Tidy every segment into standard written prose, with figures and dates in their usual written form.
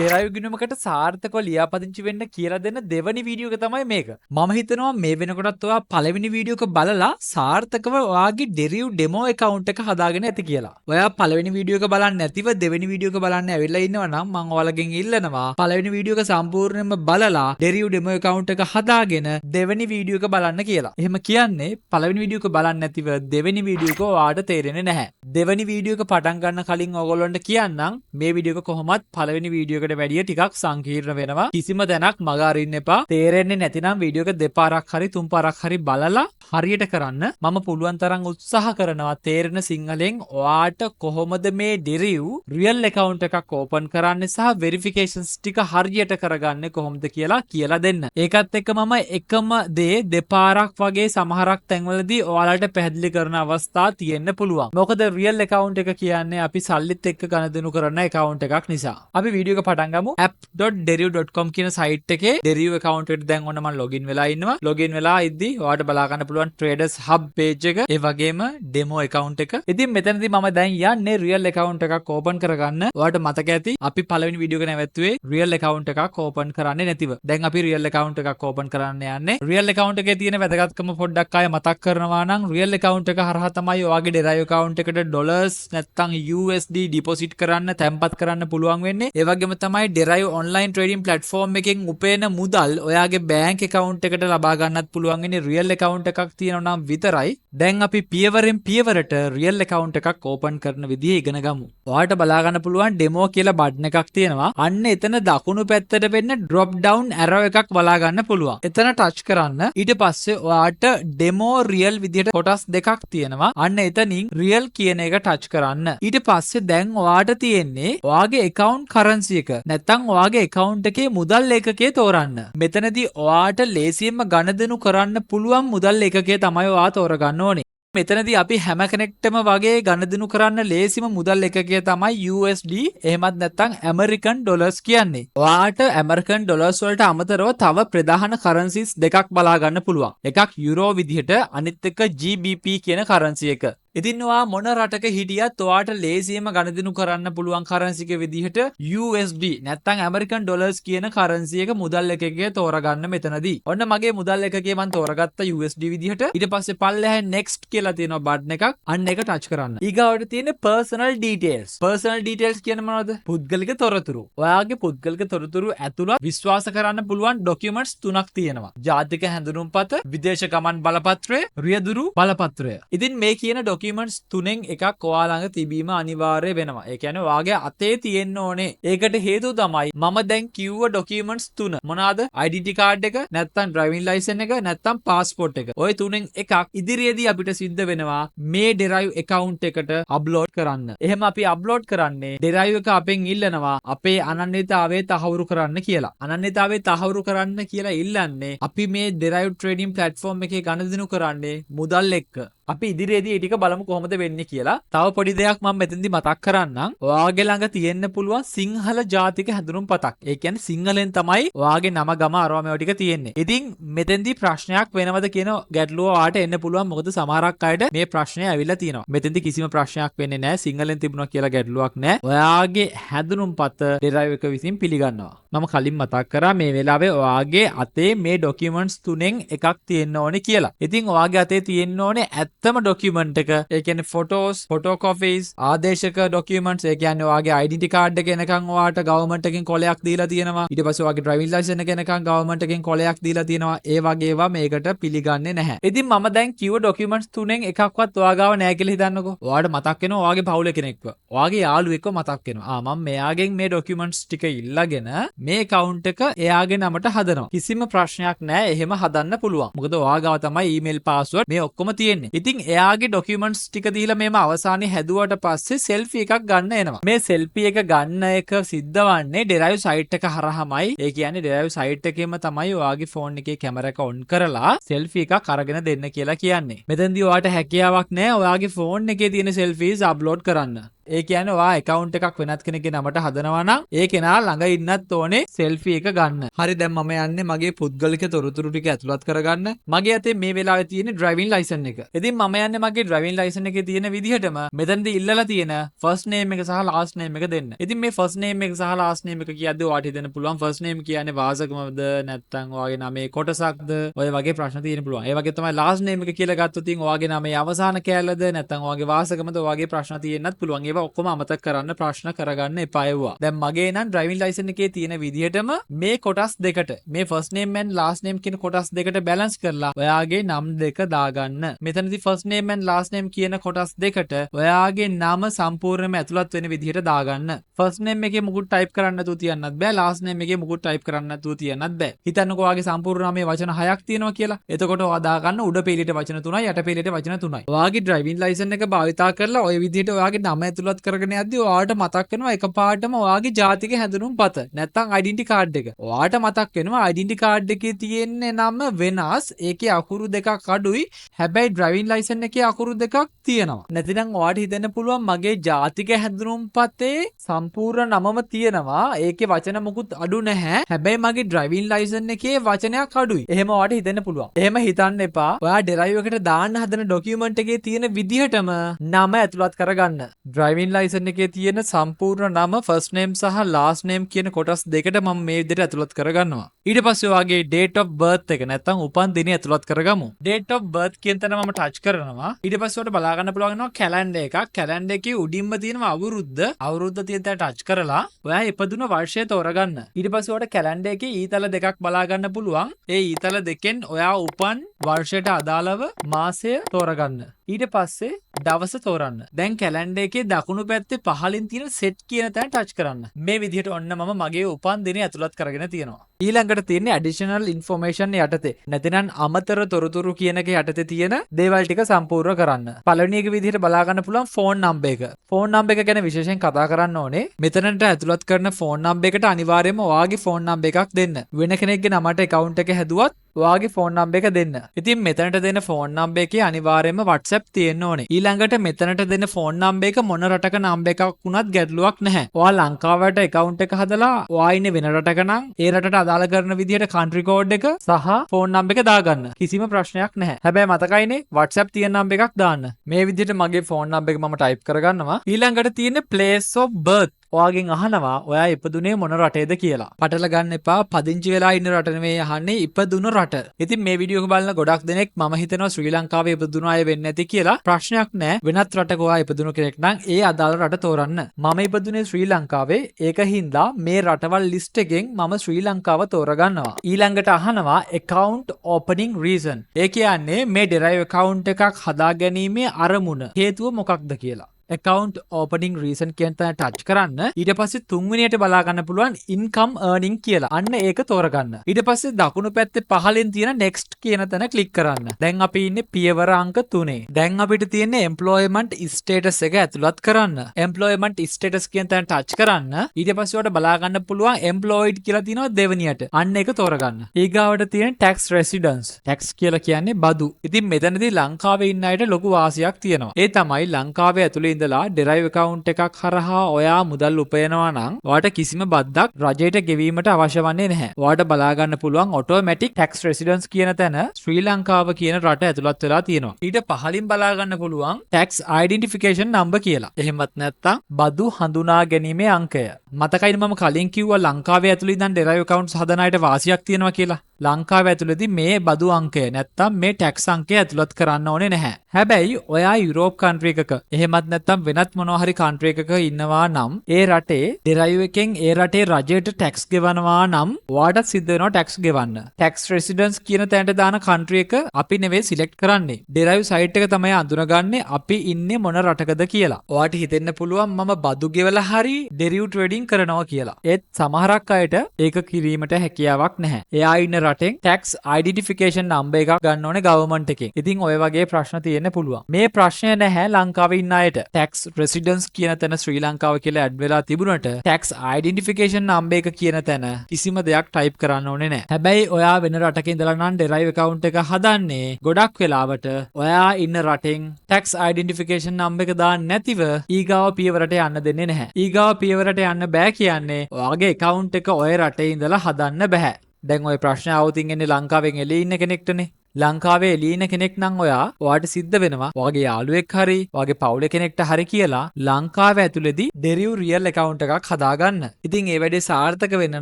ඩෙරයිව් ගිණුමකට සාර්ථකව ලියාපදිංචි වෙන්න කියලා දෙන දෙවැනි වීඩියෝ එක තමයි මේක. මම හිතනවා මේ වෙනකොටත් ඔයා පළවෙනි වීඩියෝ එක බලලා සාර්ථකව ඔයාගේ ඩෙරිව් ඩෙමෝ account එක හදාගෙන ඇති කියලා. ඔයා පළවෙනි වීඩියෝ එක බලන්නේ නැතිව දෙවෙනි වීඩියෝ එක බලන්න ඇවිල්ලා ඉන්නවා නම් මම ඔයාලගෙන් ඉල්ලනවා පළවෙනි වීඩියෝ එක සම්පූර්ණයෙන්ම බලලා ඩෙරිව් ඩෙමෝ account එක හදාගෙන දෙවෙනි වීඩියෝ එක බලන්න කියලා. එහෙම කියන්නේ පළවෙනි වීඩියෝ එක බලන්නේ නැතිව දෙවෙනි වීඩියෝ එක ඔයාට තේරෙන්නේ නැහැ. දෙවෙනි වීඩියෝ එක පටන් ගන්න කලින් ඔයගොල්ලන්ට කියන්නම් මේ වීඩියෝ එක කොහොමත් පළවෙනි වීඩියෝ එකට වැඩිය ටිකක් සංකීර්ණ වෙනවා. කිසිම දැනක් මග අරින්න එපා. තේරෙන්නේ නැතිනම් වීඩියෝ එක දෙපාරක් හරි තුන් පාරක් හරි බලලා හරියට කරන්න. මම පුළුවන් තරම් උත්සාහ කරනවා තේරෙන සිංහලෙන් ඔයාට කොහොමද මේ ඩෙරිව් රියල් account එකක් ඕපන් කරන්න සහ වෙරිෆිකේෂන්ස් ටික හරියට කරගන්නේ කොහොමද කියලා දෙන්න. ඒකත් එක්ක මම එකම දේ දෙපාරක් වගේ සමහරක් තැන්වලදී ඔයාලට පැහැදිලි කරන අවස්ථා තියෙන්න පුළුවන්. මොකද රියල් account එක කියන්නේ අපි සල්ලිත් එක්ක ගණදෙනු කරන account එකක් නිසා. අපි වීඩියෝ එක පටන් ගමු. app.deriv.com කියන සයිට් එකේ ඩෙරිව් account එකට දැන් ඔන්න මම login වෙලා ඉන්නවා. login වෙලා ඉද්දි ඔයාලට බලා ගන්න පුළුවන් traders hub page එක ඒ වගේම demo account එක. ඉතින් මෙතනදී මම දැන් යන්නේ real account එකක් open කරගන්න. ඔයාලට මතක ඇති අපි පළවෙනි වීඩියෝ එක නැවැත්තුවේ real account එකක් open කරන්නේ නැතිව. දැන් අපි real account එකක් open කරන්න යන්නේ. real account එකේ තියෙන වැදගත්කම පොඩ්ඩක් ආයෙ මතක් කරනවා නම් real account එක හරහා තමයි ඔයාගේ deriv account එකට dollars නැත්නම් USD deposit කරන්න තැන්පත් කරන්න පුළුවන් වෙන්නේ. ඒ වගේම තමයි deriv online trading platform එකෙන් උපයන මුදල් ඔයාගේ bank account එකට ලබා ගන්නත් පුළුවන් වෙන්නේ real account එකක් තියෙනවා නම් විතරයි. දැන් අපි පියවරෙන් පියවරට real account එකක් open කරන විදිය ඉගෙන ගමු. ඔයාලට බලා ගන්න පුළුවන් demo කියලා බටන් එකක් තියෙනවා. අන්න එතන දකුණු පැත්තට වෙන්න drop down arrow එකක් බලා ගන්න පුළුවන්. එතන touch කරන්න. ඊට පස්සේ ඔයාලට demo real විදියට කොටස් දෙකක් තියෙනවා. අන්න එතනින් real කියන එක touch කරන්න. ඊට පස්සේ දැන් ඔයාට තියෙන්නේ ඔයාගේ account currency එක. නැත්නම් ඔයාගේ account එකේ මුදල් ඒකකය තෝරන්න. මෙතනදී ඔයාට ලේසියෙන්ම ගණදෙනු කරන්න පුළුවන් මුදල් ඒකකය තමයි ඔයා තෝරගන්න ඕනේ. මෙතනදී අපි හැම කෙනෙක්ටම වගේ ගණදෙනු කරන්න ලේසිම මුදල් එකකය තමයි USD එහෙමත් නැත්නම් American dollars කියන්නේ. ඔයාට American dollars වලට අමතරව තව ප්‍රධාන currencies දෙකක් බලා ගන්න පුළුවන්. එකක් euro විදිහට අනිත් එක GBP කියන currency එක. ඉතින් ඔයා මොන රටක හිටියත් ඔයාට ලේසියෙන්ම ගණදෙනු කරන්න පුළුවන් currency එක විදිහට USD නැත්නම් American dollars කියන currency එක මුදල් එකකය තෝරගන්න මෙතනදී. ඔන්න මගේ මුදල් එකකය මම තෝරගත්ත USD විදිහට. ඊට පස්සේ පල්ලෙහාන් next කියලා තියෙනවා බටන් එකක්. අන්න එක touch කරන්න. ඊගාවට තියෙන personal details. personal details කියන්නේ මොනවද? පුද්ගලික තොරතුරු. ඔයාගේ පුද්ගලික තොරතුරු ඇතුළත් විශ්වාස කරන්න පුළුවන් documents තුනක් තියෙනවා. ජාතික හැඳුනුම්පත, විදේශ ගමන් බලපත්‍රය, රියදුරු බලපත්‍රය. ඉතින් මේ කියන documents තුනෙන් එකක් ඔයා ළඟ තිබීම අනිවාර්ය වෙනවා. ඒ කියන්නේ ඔයාගේ අතේ තියෙන්න ඕනේ. ඒකට හේතුව තමයි මම දැන් කිව්ව documents තුන. මොනවාද? identity card එක, නැත්නම් driving license එක, නැත්නම් passport එක. ওই තුනෙන් එකක් ඉදිරියේදී අපිට සිද්ධ වෙනවා මේ deriv account එකට upload කරන්න. එහෙම අපි upload කරන්නේ deriv එක අපෙන් ඉල්ලනවා අපේ අනන්‍යතාවය තහවුරු කරන්න කියලා. අනන්‍යතාවය තහවුරු කරන්න කියලා ඉල්ලන්නේ අපි මේ deriv trading platform එකේ ගණදෙනු කරන්නේ මුදල් එක්ක. අපි ඉදිරියේදී ටික බලමු කොහොමද වෙන්නේ කියලා. තව පොඩි දෙයක් මම මෙතෙන්දි මතක් කරන්නම්. ඔයාගේ ළඟ තියෙන්න පුළුවන් සිංහල ජාතික හැඳුනුම්පතක්. ඒ කියන්නේ සිංහලෙන් තමයි ඔයාගේ නම ගම අරවා මේවා ටික තියෙන්නේ. ඉතින් මෙතෙන්දි ප්‍රශ්නයක් වෙනවද කියන ගැටලුව ඔයාට එන්න පුළුවන්. මොකද සමහරක් අයට මේ ප්‍රශ්නය ඇවිල්ලා තියෙනවා. මෙතෙන්දි කිසිම ප්‍රශ්නයක් වෙන්නේ නැහැ. සිංහලෙන් තිබුණා කියලා ගැටලුවක් නැහැ. ඔයාගේ හැඳුනුම්පත deriv එක විසින් පිළිගන්නවා. මම කලින් මතක් කරා මේ වෙලාවේ ඔයාගේ අතේ මේ documents තුනෙන් එකක් තියෙන්න ඕනේ කියලා. ඉතින් ඔයාගේ අතේ තියෙන්න ඕනේ ඇත්තම document එක. ඒ කියන්නේ photos, photocopies, ආදේශක documents. ඒ කියන්නේ ඔයාගේ identity card එක එනකන් ඔයාට government එකෙන් කොලයක් දීලා තියෙනවා. ඊට පස්සේ ඔයාගේ driving license එක එනකන් government එකෙන් කොලයක් දීලා තියෙනවා. ඒ වගේ ඒවා මේකට පිළිගන්නේ නැහැ. ඉතින් මම දැන් කිව්ව documents තුනෙන් එකක්වත් ඔයා ගාව නැහැ කියලා හිතන්නකෝ. ඔයාට මතක් වෙනවා ඔයාගේ පවුලේ කෙනෙක්ව. ඔයාගේ යාළුවෙක්ව මතක් වෙනවා. මම මෙයාගෙන් මේ documents ටික ඉල්ලගෙන මේ account එක එයාගේ නමට හදනවා. කිසිම ප්‍රශ්නයක් නැහැ. එහෙම හදන්න පුළුවන්. මොකද ඔයා ගාව තමයි email password මේ ඔක්කොම තියෙන්නේ. ඉතින් එයාගේ documents ටික දීලා මේම අවසානයේ හැදුවට පස්සේ selfie එකක් ගන්න එනවා. මේ selfie එක ගන්න එක සිද්ධවන්නේ deriv site එක හරහාමයි. ඒ කියන්නේ deriv site එකේම තමයි ඔයාගේ phone එකේ camera එක on කරලා selfie එකක් අරගෙන දෙන්න කියලා කියන්නේ. මෙතෙන්දී ඔයාට හැකියාවක් නැහැ ඔයාගේ phone එකේ තියෙන selfies upload කරන්න. ඒ කියන්නේ ඔයා account එකක් වෙනත් කෙනෙක්ගේ නමට හදනවා නම් ඒ කෙනා ළඟ ඉන්නත් ඕනේ selfie එක ගන්න. හරි දැන් මම යන්නේ මගේ පුද්ගලික තොරතුරු ටික ඇතුළත් කරගන්න. මගේ අතේ මේ වෙලාවේ තියෙන driving license එක. ඉතින් මම යන්නේ මගේ driving license එකේ තියෙන විදිහටම මෙතනදී ඉල්ලලා තියෙන first name එක සහ last name එක දෙන්න. ඉතින් මේ first name එක සහ last name එක කියද්දී ඔයාට හිතෙන්න පුළුවන් first name කියන්නේ වාසකමද නැත්නම් ඔයාගේ නමේ කොටසක්ද ඔය වගේ ප්‍රශ්න තියෙන්න පුළුවන්. ඒ වගේ තමයි last name එක කියලා ගත්තොත් ඉතින් ඔයාගේ නමේ අවසාන කෑල්ලද නැත්නම් ඔයාගේ වාසකමද ඔයාගේ ප්‍රශ්න තියෙන්නත් පුළුවන්. ඒවා ඔක්කොම අමතක කරන්න ප්‍රශ්න කරගන්න එපා ඒවා. දැන් මගේ නම් driving license එකේ තියෙන විදිහටම මේ කොටස් දෙකට මේ first name and last name කියන කොටස් දෙකට balance කරලා ඔයාගේ නම් දෙක දාගන්න. මෙතනදී first name and last name කියන කොටස් දෙකට ඔයාගේ නම සම්පූර්ණයෙන්ම ඇතුළත් වෙන විදිහට දාගන්න. first name එකේ මුකුත් type කරන්න නැතුව තියන්නත් බෑ. last name එකේ මුකුත් type කරන්න නැතුව තියන්නත් බෑ. හිතන්නකෝ ඔයාගේ සම්පූර්ණ නාමයේ වචන 6ක් තියෙනවා කියලා. එතකොට ඔයා දාගන්න උඩ පෙළියට වචන 3යි යට පෙළියට වචන 3යි. ඔයාගේ driving license එක භාවිතා කරලා ඔය විදිහට ඔයාගේ නම ඇතුළත් කරගෙන යද්දී ඔයාට මතක් වෙනවා එකපාරටම ඔයාගේ ජාතික හැඳුනුම්පත නැත්නම් identity card එක. ඔයාට මතක් වෙනවා identity card එකේ තියෙන නම වෙනස්. ඒකේ අකුරු දෙකක් අඩුයි. හැබැයි driving license එකේ අකුරු දෙකක් තියෙනවා. නැතිනම් ඔයාට හිතෙන්න පුළුවන් මගේ ජාතික හැඳුනුම්පතේ සම්පූර්ණ නමම තියෙනවා. ඒකේ වචන මුකුත් අඩු නැහැ. හැබැයි මගේ driving license එකේ වචනයක් අඩුයි. එහෙම ඔයාට හිතෙන්න පුළුවන්. එහෙම හිතන්න එපා. ඔයා drive එකට දාන්න හදන document එකේ තියෙන විදිහටම නම ඇතුළත් කරගන්න. driving license එකේ තියෙන සම්පූර්ණ නම first name සහ last name කියන කොටස් දෙකට මම මේ විදිහට ඇතුළත් කරගන්නවා. ඊට පස්සේ ඔයාගේ date of birth එක නැත්නම් උපන් දිනය ඇතුළත් කරගමු. date of birth කියන තැන මම touch කරනවා. ඊට පස්සේ ඔයාලට බලා ගන්න පුළුවන් වෙනවා calendar එකක්. calendar එකේ උඩින්ම තියෙනවා අවුරුද්ද. අවුරුද්ද තියෙන තැන touch කරලා ඔයා ඉපදුන වර්ෂය තෝරගන්න. ඊට පස්සේ ඔයාලට calendar එකේ ඊතල දෙකක් බලා ගන්න පුළුවන්. ඒ ඊතල දෙකෙන් ඔයා උපන් වර්ෂයට අදාළව මාසය තෝරගන්න. ඊට පස්සේ දවස තෝරන්න. දැන් calendar එකේ දකුණු පැත්තේ පහළින් තියෙන set කියන තැන touch කරන්න. මේ විදිහට ඔන්න මම මගේ උපන් දිනය ඇතුළත් කරගෙන තියෙනවා. ඊළඟට තියෙන්නේ additional information යටතේ. නැතිනම් අමතර තොරතුරු කියන එක යටතේ තියෙන දේවල් ටික සම්පූර්ණ කරන්න. පළවෙනි එක විදිහට බලා ගන්න පුළුවන් phone number එක. phone number එක ගැන විශේෂයෙන් කතා කරන්න ඕනේ. මෙතනට ඇතුළත් කරන phone number එකට අනිවාර්යයෙන්ම ඔයාගේ phone number එකක් දෙන්න. වෙන කෙනෙක්ගේ නමට account එක හැදුවත් ඔයාගේ phone number එක දෙන්න. ඉතින් මෙතනට දෙන phone number එකේ අනිවාර්යයෙන්ම WhatsApp තියෙන්න ඕනේ. ඊළඟට මෙතනට දෙන phone number එක මොන රටක number එකක් වුණත් ගැටලුවක් නැහැ. ඔයා ලංකාවට account එක හදලා ඔයා ඉන්නේ වෙන රටක නම් ඒ රටට අදාළ කරන විදිහට country code එක සහ phone number එක දාගන්න. කිසිම ප්‍රශ්නයක් නැහැ. හැබැයි මතකයිනේ WhatsApp තියෙන number එකක් දාන්න. මේ විදිහට මගේ phone number එක මම type කරගන්නවා. ඊළඟට තියෙන්නේ place of birth. ඔයාගෙන් අහනවා ඔයා ඉපදුනේ මොන රටේද කියලා. පටල ගන්න එපා. පදිංචි වෙලා ඉන්න රට නෙමෙයි අහන්නේ ඉපදුණු රට. ඉතින් මේ වීඩියෝ එක බලන ගොඩක් දෙනෙක් මම හිතනවා ශ්‍රී ලංකාවේ ඉපදුණු අය වෙන්නේ නැති කියලා. ප්‍රශ්නයක් නැහැ. වෙනත් රටක ඔයා ඉපදුණු කෙනෙක් නම් ඒ අදාළ රට තෝරන්න. මම ඉපදුනේ ශ්‍රී ලංකාවේ. ඒක හින්දා මේ රටවල් ලිස්ට් එකෙන් මම ශ්‍රී ලංකාව තෝරගන්නවා. ඊළඟට අහනවා account opening reason. ඒ කියන්නේ මේ derive account එකක් හදාගැනීමේ අරමුණ හේතුව මොකක්ද කියලා. account opening reason කියන තැන touch කරන්න. ඊට පස්සේ තුන්වෙනියට බලා ගන්න පුළුවන් income earning කියලා. අන්න ඒක තෝරගන්න. ඊට පස්සේ දකුණු පැත්තේ පහළින් තියෙන next කියන තැන click කරන්න. දැන් අපි ඉන්නේ පියවර අංක 3. දැන් අපිට තියෙන්නේ employment status එක ඇතුළත් කරන්න. employment status කියන තැන touch කරන්න. ඊට පස්සේ ඔයාලට බලා ගන්න පුළුවන් employed කියලා තියෙනවා දෙවෙනියට. අන්න ඒක තෝරගන්න. ඊගාවට තියෙන tax residence. tax කියලා කියන්නේ බදු. ඉතින් මෙතනදී ලංකාවේ ඉන්න අයට ලොකු වාසියක් තියෙනවා. ඒ තමයි ලංකාවේ ඇතුළේ ඉඳලා derive account එකක් හරහා ඔයා මුදල් උපයනවා නම් ඔයාට කිසිම බද්දක් රජයට ගෙවීමට අවශ්‍ය වන්නේ නැහැ. ඔයාට බලා ගන්න පුළුවන් automatic tax residence කියන තැන ශ්‍රී ලංකාව කියන රට ඇතුළත් වෙලා තියෙනවා. ඊට පහළින් බලා ගන්න පුළුවන් tax identification number කියලා. එහෙමත් නැත්නම් බදු හඳුනා ගැනීමේ අංකය. මතකයිද මම කලින් කිව්වා ලංකාවේ ඇතුළේ ඉඳන් derive accounts හදන අයට වාසියක් තියෙනවා කියලා. ලංකාව ඇතුළේදී මේ බදු අංකය නැත්නම් මේ ටැක්ස් අංකය ඇතුළත් කරන්න ඕනේ නැහැ. හැබැයි ඔයා යුරෝප් කන්ට්‍රි එකක එහෙමත් නැත්නම් වෙනත් මොනවා හරි කන්ට්‍රි එකක ඉන්නවා නම් ඒ රටේ ඩෙරයිව් එකෙන් ඒ රටේ රජයට ටැක්ස් ගෙවනවා නම් ඔයාට සිද්ධ වෙනවා ටැක්ස් ගෙවන්න. ටැක්ස් රෙසිඩන්ස් කියන තැනට දාන කන්ට්‍රි එක අපි නෙවෙයි සිලෙක්ට් කරන්නේ. ඩෙරයිව් සයිට් එක තමයි අඳුනගන්නේ අපි ඉන්නේ මොන රටකද කියලා. ඔයාට හිතෙන්න පුළුවන් මම බදු ගෙවලා හරි ඩෙරිව් ට්‍රේඩින් කරනවා කියලා. ඒත් සමහරක් අයට ඒක කිරීමට හැකියාවක් නැහැ. එයා ඉන්න රටෙන් tax identification number එකක් ගන්න ඕනේ government එකෙන්. ඉතින් ඔය වගේ ප්‍රශ්න තියෙන්න පුළුවන්. මේ ප්‍රශ්නය නැහැ ලංකාවේ ඉන්න අයට. tax residence කියන තැන ශ්‍රී ලංකාව කියලා ඇඩ් වෙලා තිබුණට tax identification number එක කියන තැන කිසිම දෙයක් ටයිප් කරන්න ඕනේ නැහැ. හැබැයි ඔයා වෙන රටක ඉඳලා නම් derive account එක හදන්නේ ගොඩක් වෙලාවට ඔයා ඉන්න රටෙන් tax identification number එක දාන්න නැතිව ඊගාව පියවරට යන්න දෙන්නේ නැහැ. ඊගාව පියවරට යන්න බෑ කියන්නේ ඔයාගේ account එක ඔය රටේ ඉඳලා හදන්න බෑ. දැන් ඔය ප්‍රශ්න આવුතින් එන්නේ ලංකාවෙන් එළියේ ඉන්න කෙනෙක්ටනේ. ලංකාවේ එළියේ ඉන්න කෙනෙක් නම් ඔයාට සිද්ධ වෙනවා ඔයාගේ යාළුවෙක් හරි ඔයාගේ පවුලේ කෙනෙක්ට හරි කියලා ලංකාවේ ඇතුළේදී derive real account එකක් හදාගන්න. ඉතින් ඒ වැඩේ සාර්ථක වෙන්න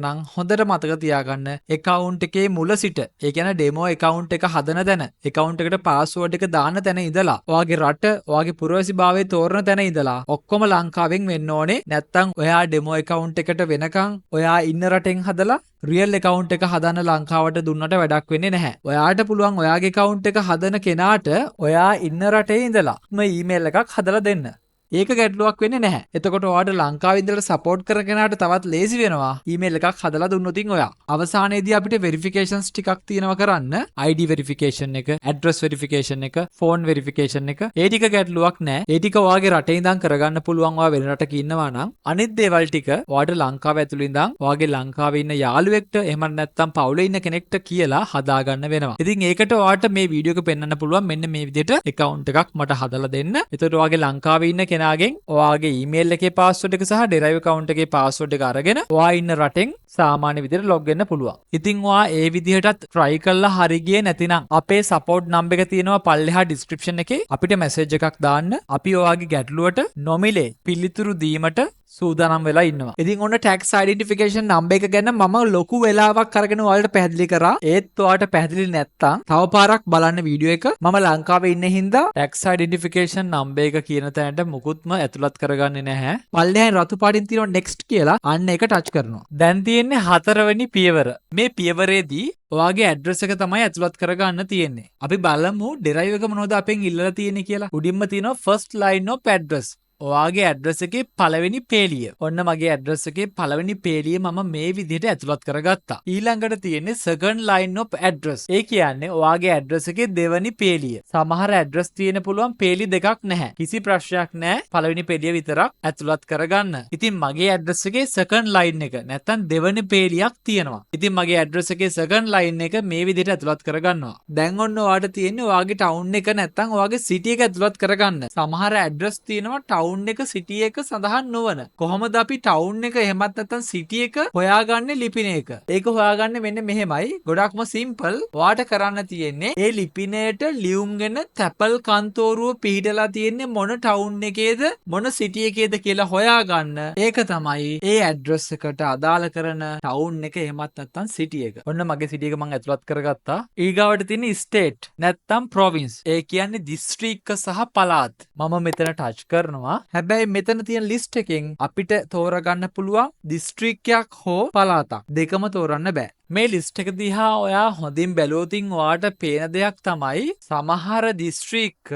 නම් හොඳට මතක තියාගන්න account එකේ මුල සිට ඒ කියන්නේ demo account එක හදන තැන account එකට password එක දාන තැන ඉඳලා ඔයාගේ රට ඔයාගේ පුරවැසිභාවයේ තෝරන තැන ඉඳලා ඔක්කොම ලංකාවෙන් වෙන්න ඕනේ. නැත්තම් ඔයා demo account එකට වෙනකන් ඔයා ඉන්න රටෙන් හදලා රියල් account එක හදන්න ලංකාවට දුන්නට වැඩක් වෙන්නේ නැහැ. ඔයාට පුළුවන් ඔයාගේ account එක හදන කෙනාට ඔයා ඉන්න රටේ ඉඳලා ඊමේල් එකක් හදලා දෙන්න. ඒක ගැටලුවක් වෙන්නේ නැහැ. එතකොට ඔයාට ලංකාවේ ඉඳලා සපෝට් කරන කෙනාට තවත් ලේසි වෙනවා ඊමේල් එකක් හදලා දුන්නොත් ඔයා. අවසානයේදී අපිට වෙරිෆිකේෂන්ස් ටිකක් තියෙනවා කරන්න. ID වෙරිෆිකේෂන් එක, ඇඩ්‍රස් වෙරිෆිකේෂන් එක, ෆෝන් වෙරිෆිකේෂන් එක. ඒ ටික ගැටලුවක් නැහැ. ඒ ටික ඔයාගේ රටේ ඉඳන් කරගන්න පුළුවන් ඔයා වෙන රටක ඉන්නවා නම් අනිත් දේවල් ටික ඔයාට ලංකාව ඇතුළේ ඉඳන් ඔයාගේ ලංකාවේ ඉන්න යාළුවෙක්ට එහෙම නැත්නම් පවුලේ ඉන්න කෙනෙක්ට කියලා හදාගන්න වෙනවා. ඉතින් ඒකට ඔයාට මේ වීඩියෝ එක පෙන්වන්න පුළුවන් මෙන්න මේ විදිහට account එකක් මට හදලා දෙන්න. එතකොට ඔයාගේ ලංකාවේ ඉන්න කෙනාගෙන් ඔයාගේ ඊමේල් එකේ password එක සහ derive account එකේ password එක අරගෙන ඔයා ඉන්න රටෙන් සාමාන්‍ය විදිහට log වෙන්න පුළුවන්. ඉතින් ඔයා ඒ විදිහටත් try කරලා හරි ගියේ නැතිනම් අපේ support number එක තියෙනවා පල්ලෙහා description එකේ. අපිට message එකක් දාන්න. අපි ඔයාගේ ගැටලුවට නොමිලේ පිළිතුරු දීමට සූදානම් වෙලා ඉන්නවා. ඉතින් ඔන්න tax identification number එක ගැන මම ලොකු වෙලාවක් අරගෙන ඔයාලට පැහැදිලි කරා. ඒත් ඔයාලට පැහැදිලි නැත්තම් තව පාරක් බලන්න වීඩියෝ එක. මම ලංකාවේ ඉන්න හින්දා tax identification number එක කියන තැනට මුකුත්ම ඇතුළත් කරගන්නේ නැහැ. පල්ලෙහාන් රතු පාටින් තියෙනවා next කියලා අන්න ඒක ටච් කරනවා. දැන් තියෙන්නේ 4 වෙනි පියවර. මේ පියවරේදී ඔයාගේ ඇඩ්‍රස් එක තමයි ඇතුළත් කරගන්න තියෙන්නේ. අපි බලමු derive එක මොනවද අපෙන් ඉල්ලලා තියෙන්නේ කියලා. උඩින්ම තියෙනවා first line of address. ඔයාගේ ඇඩ්‍රස් එකේ පළවෙනි පේලිය. ඔන්න මගේ ඇඩ්‍රස් එකේ පළවෙනි පේලිය මම මේ විදිහට ඇතුළත් කරගත්තා. ඊළඟට තියෙන්නේ second line of address. ඒ කියන්නේ ඔයාගේ ඇඩ්‍රස් එකේ දෙවෙනි පේලිය. සමහර ඇඩ්‍රස් තියෙන පුළුවන් පේලි දෙකක් නැහැ. කිසි ප්‍රශ්නයක් නැහැ. පළවෙනි පේලිය විතරක් ඇතුළත් කරගන්න. ඉතින් මගේ ඇඩ්‍රස් එකේ second line එක නැත්තම් දෙවෙනි පේලියක් තියෙනවා. ඉතින් මගේ ඇඩ්‍රස් එකේ second line එක මේ විදිහට ඇතුළත් කරගන්නවා. දැන් ඔන්න ඔයාට තියෙන්නේ ඔයාගේ town එක නැත්තම් ඔයාගේ city එක ඇතුළත් කරගන්න. සමහර ඇඩ්‍රස් තියෙනවා town එක සිටි එක සඳහන් නොවන. කොහොමද අපි ටවුන් එක එහෙමත් නැත්නම් සිටි එක හොයාගන්නේ ලිපිනයක? ඒක හොයාගන්නේ මෙන්න මෙහෙමයි. ගොඩක්ම සිම්පල්. ඔයාට කරන්න තියෙන්නේ ඒ ලිපිනයට ලියුම්ගෙන තැපල් කන්තෝරුව පිහිටලා තියෙන්නේ මොන ටවුන් එකේද මොන සිටි එකේද කියලා හොයාගන්න. ඒක තමයි ඒ ඇඩ්‍රස් එකට අදාළ කරන ටවුන් එක එහෙමත් නැත්නම් සිටි එක. ඔන්න මගේ සිටි එක මම ඇතුළත් කරගත්තා. ඊගාවට තියෙන ස්ටේට් නැත්නම් ප්‍රොවින්ස්. ඒ කියන්නේ දිස්ත්‍රික්ක සහ පළාත්. මම මෙතන ටච් කරනවා. හැබැයි මෙතන තියෙන ලිස්ට් එකෙන් අපිට තෝරගන්න පුළුවන් දිස්ත්‍රික්කයක් හෝ පළාතක්. දෙකම තෝරන්න බෑ. මේ ලිස්ට් එක දිහා ඔයා හොඳින් බැලුවොතින් ඔයාට පේන දෙයක් තමයි සමහර දිස්ත්‍රික්ක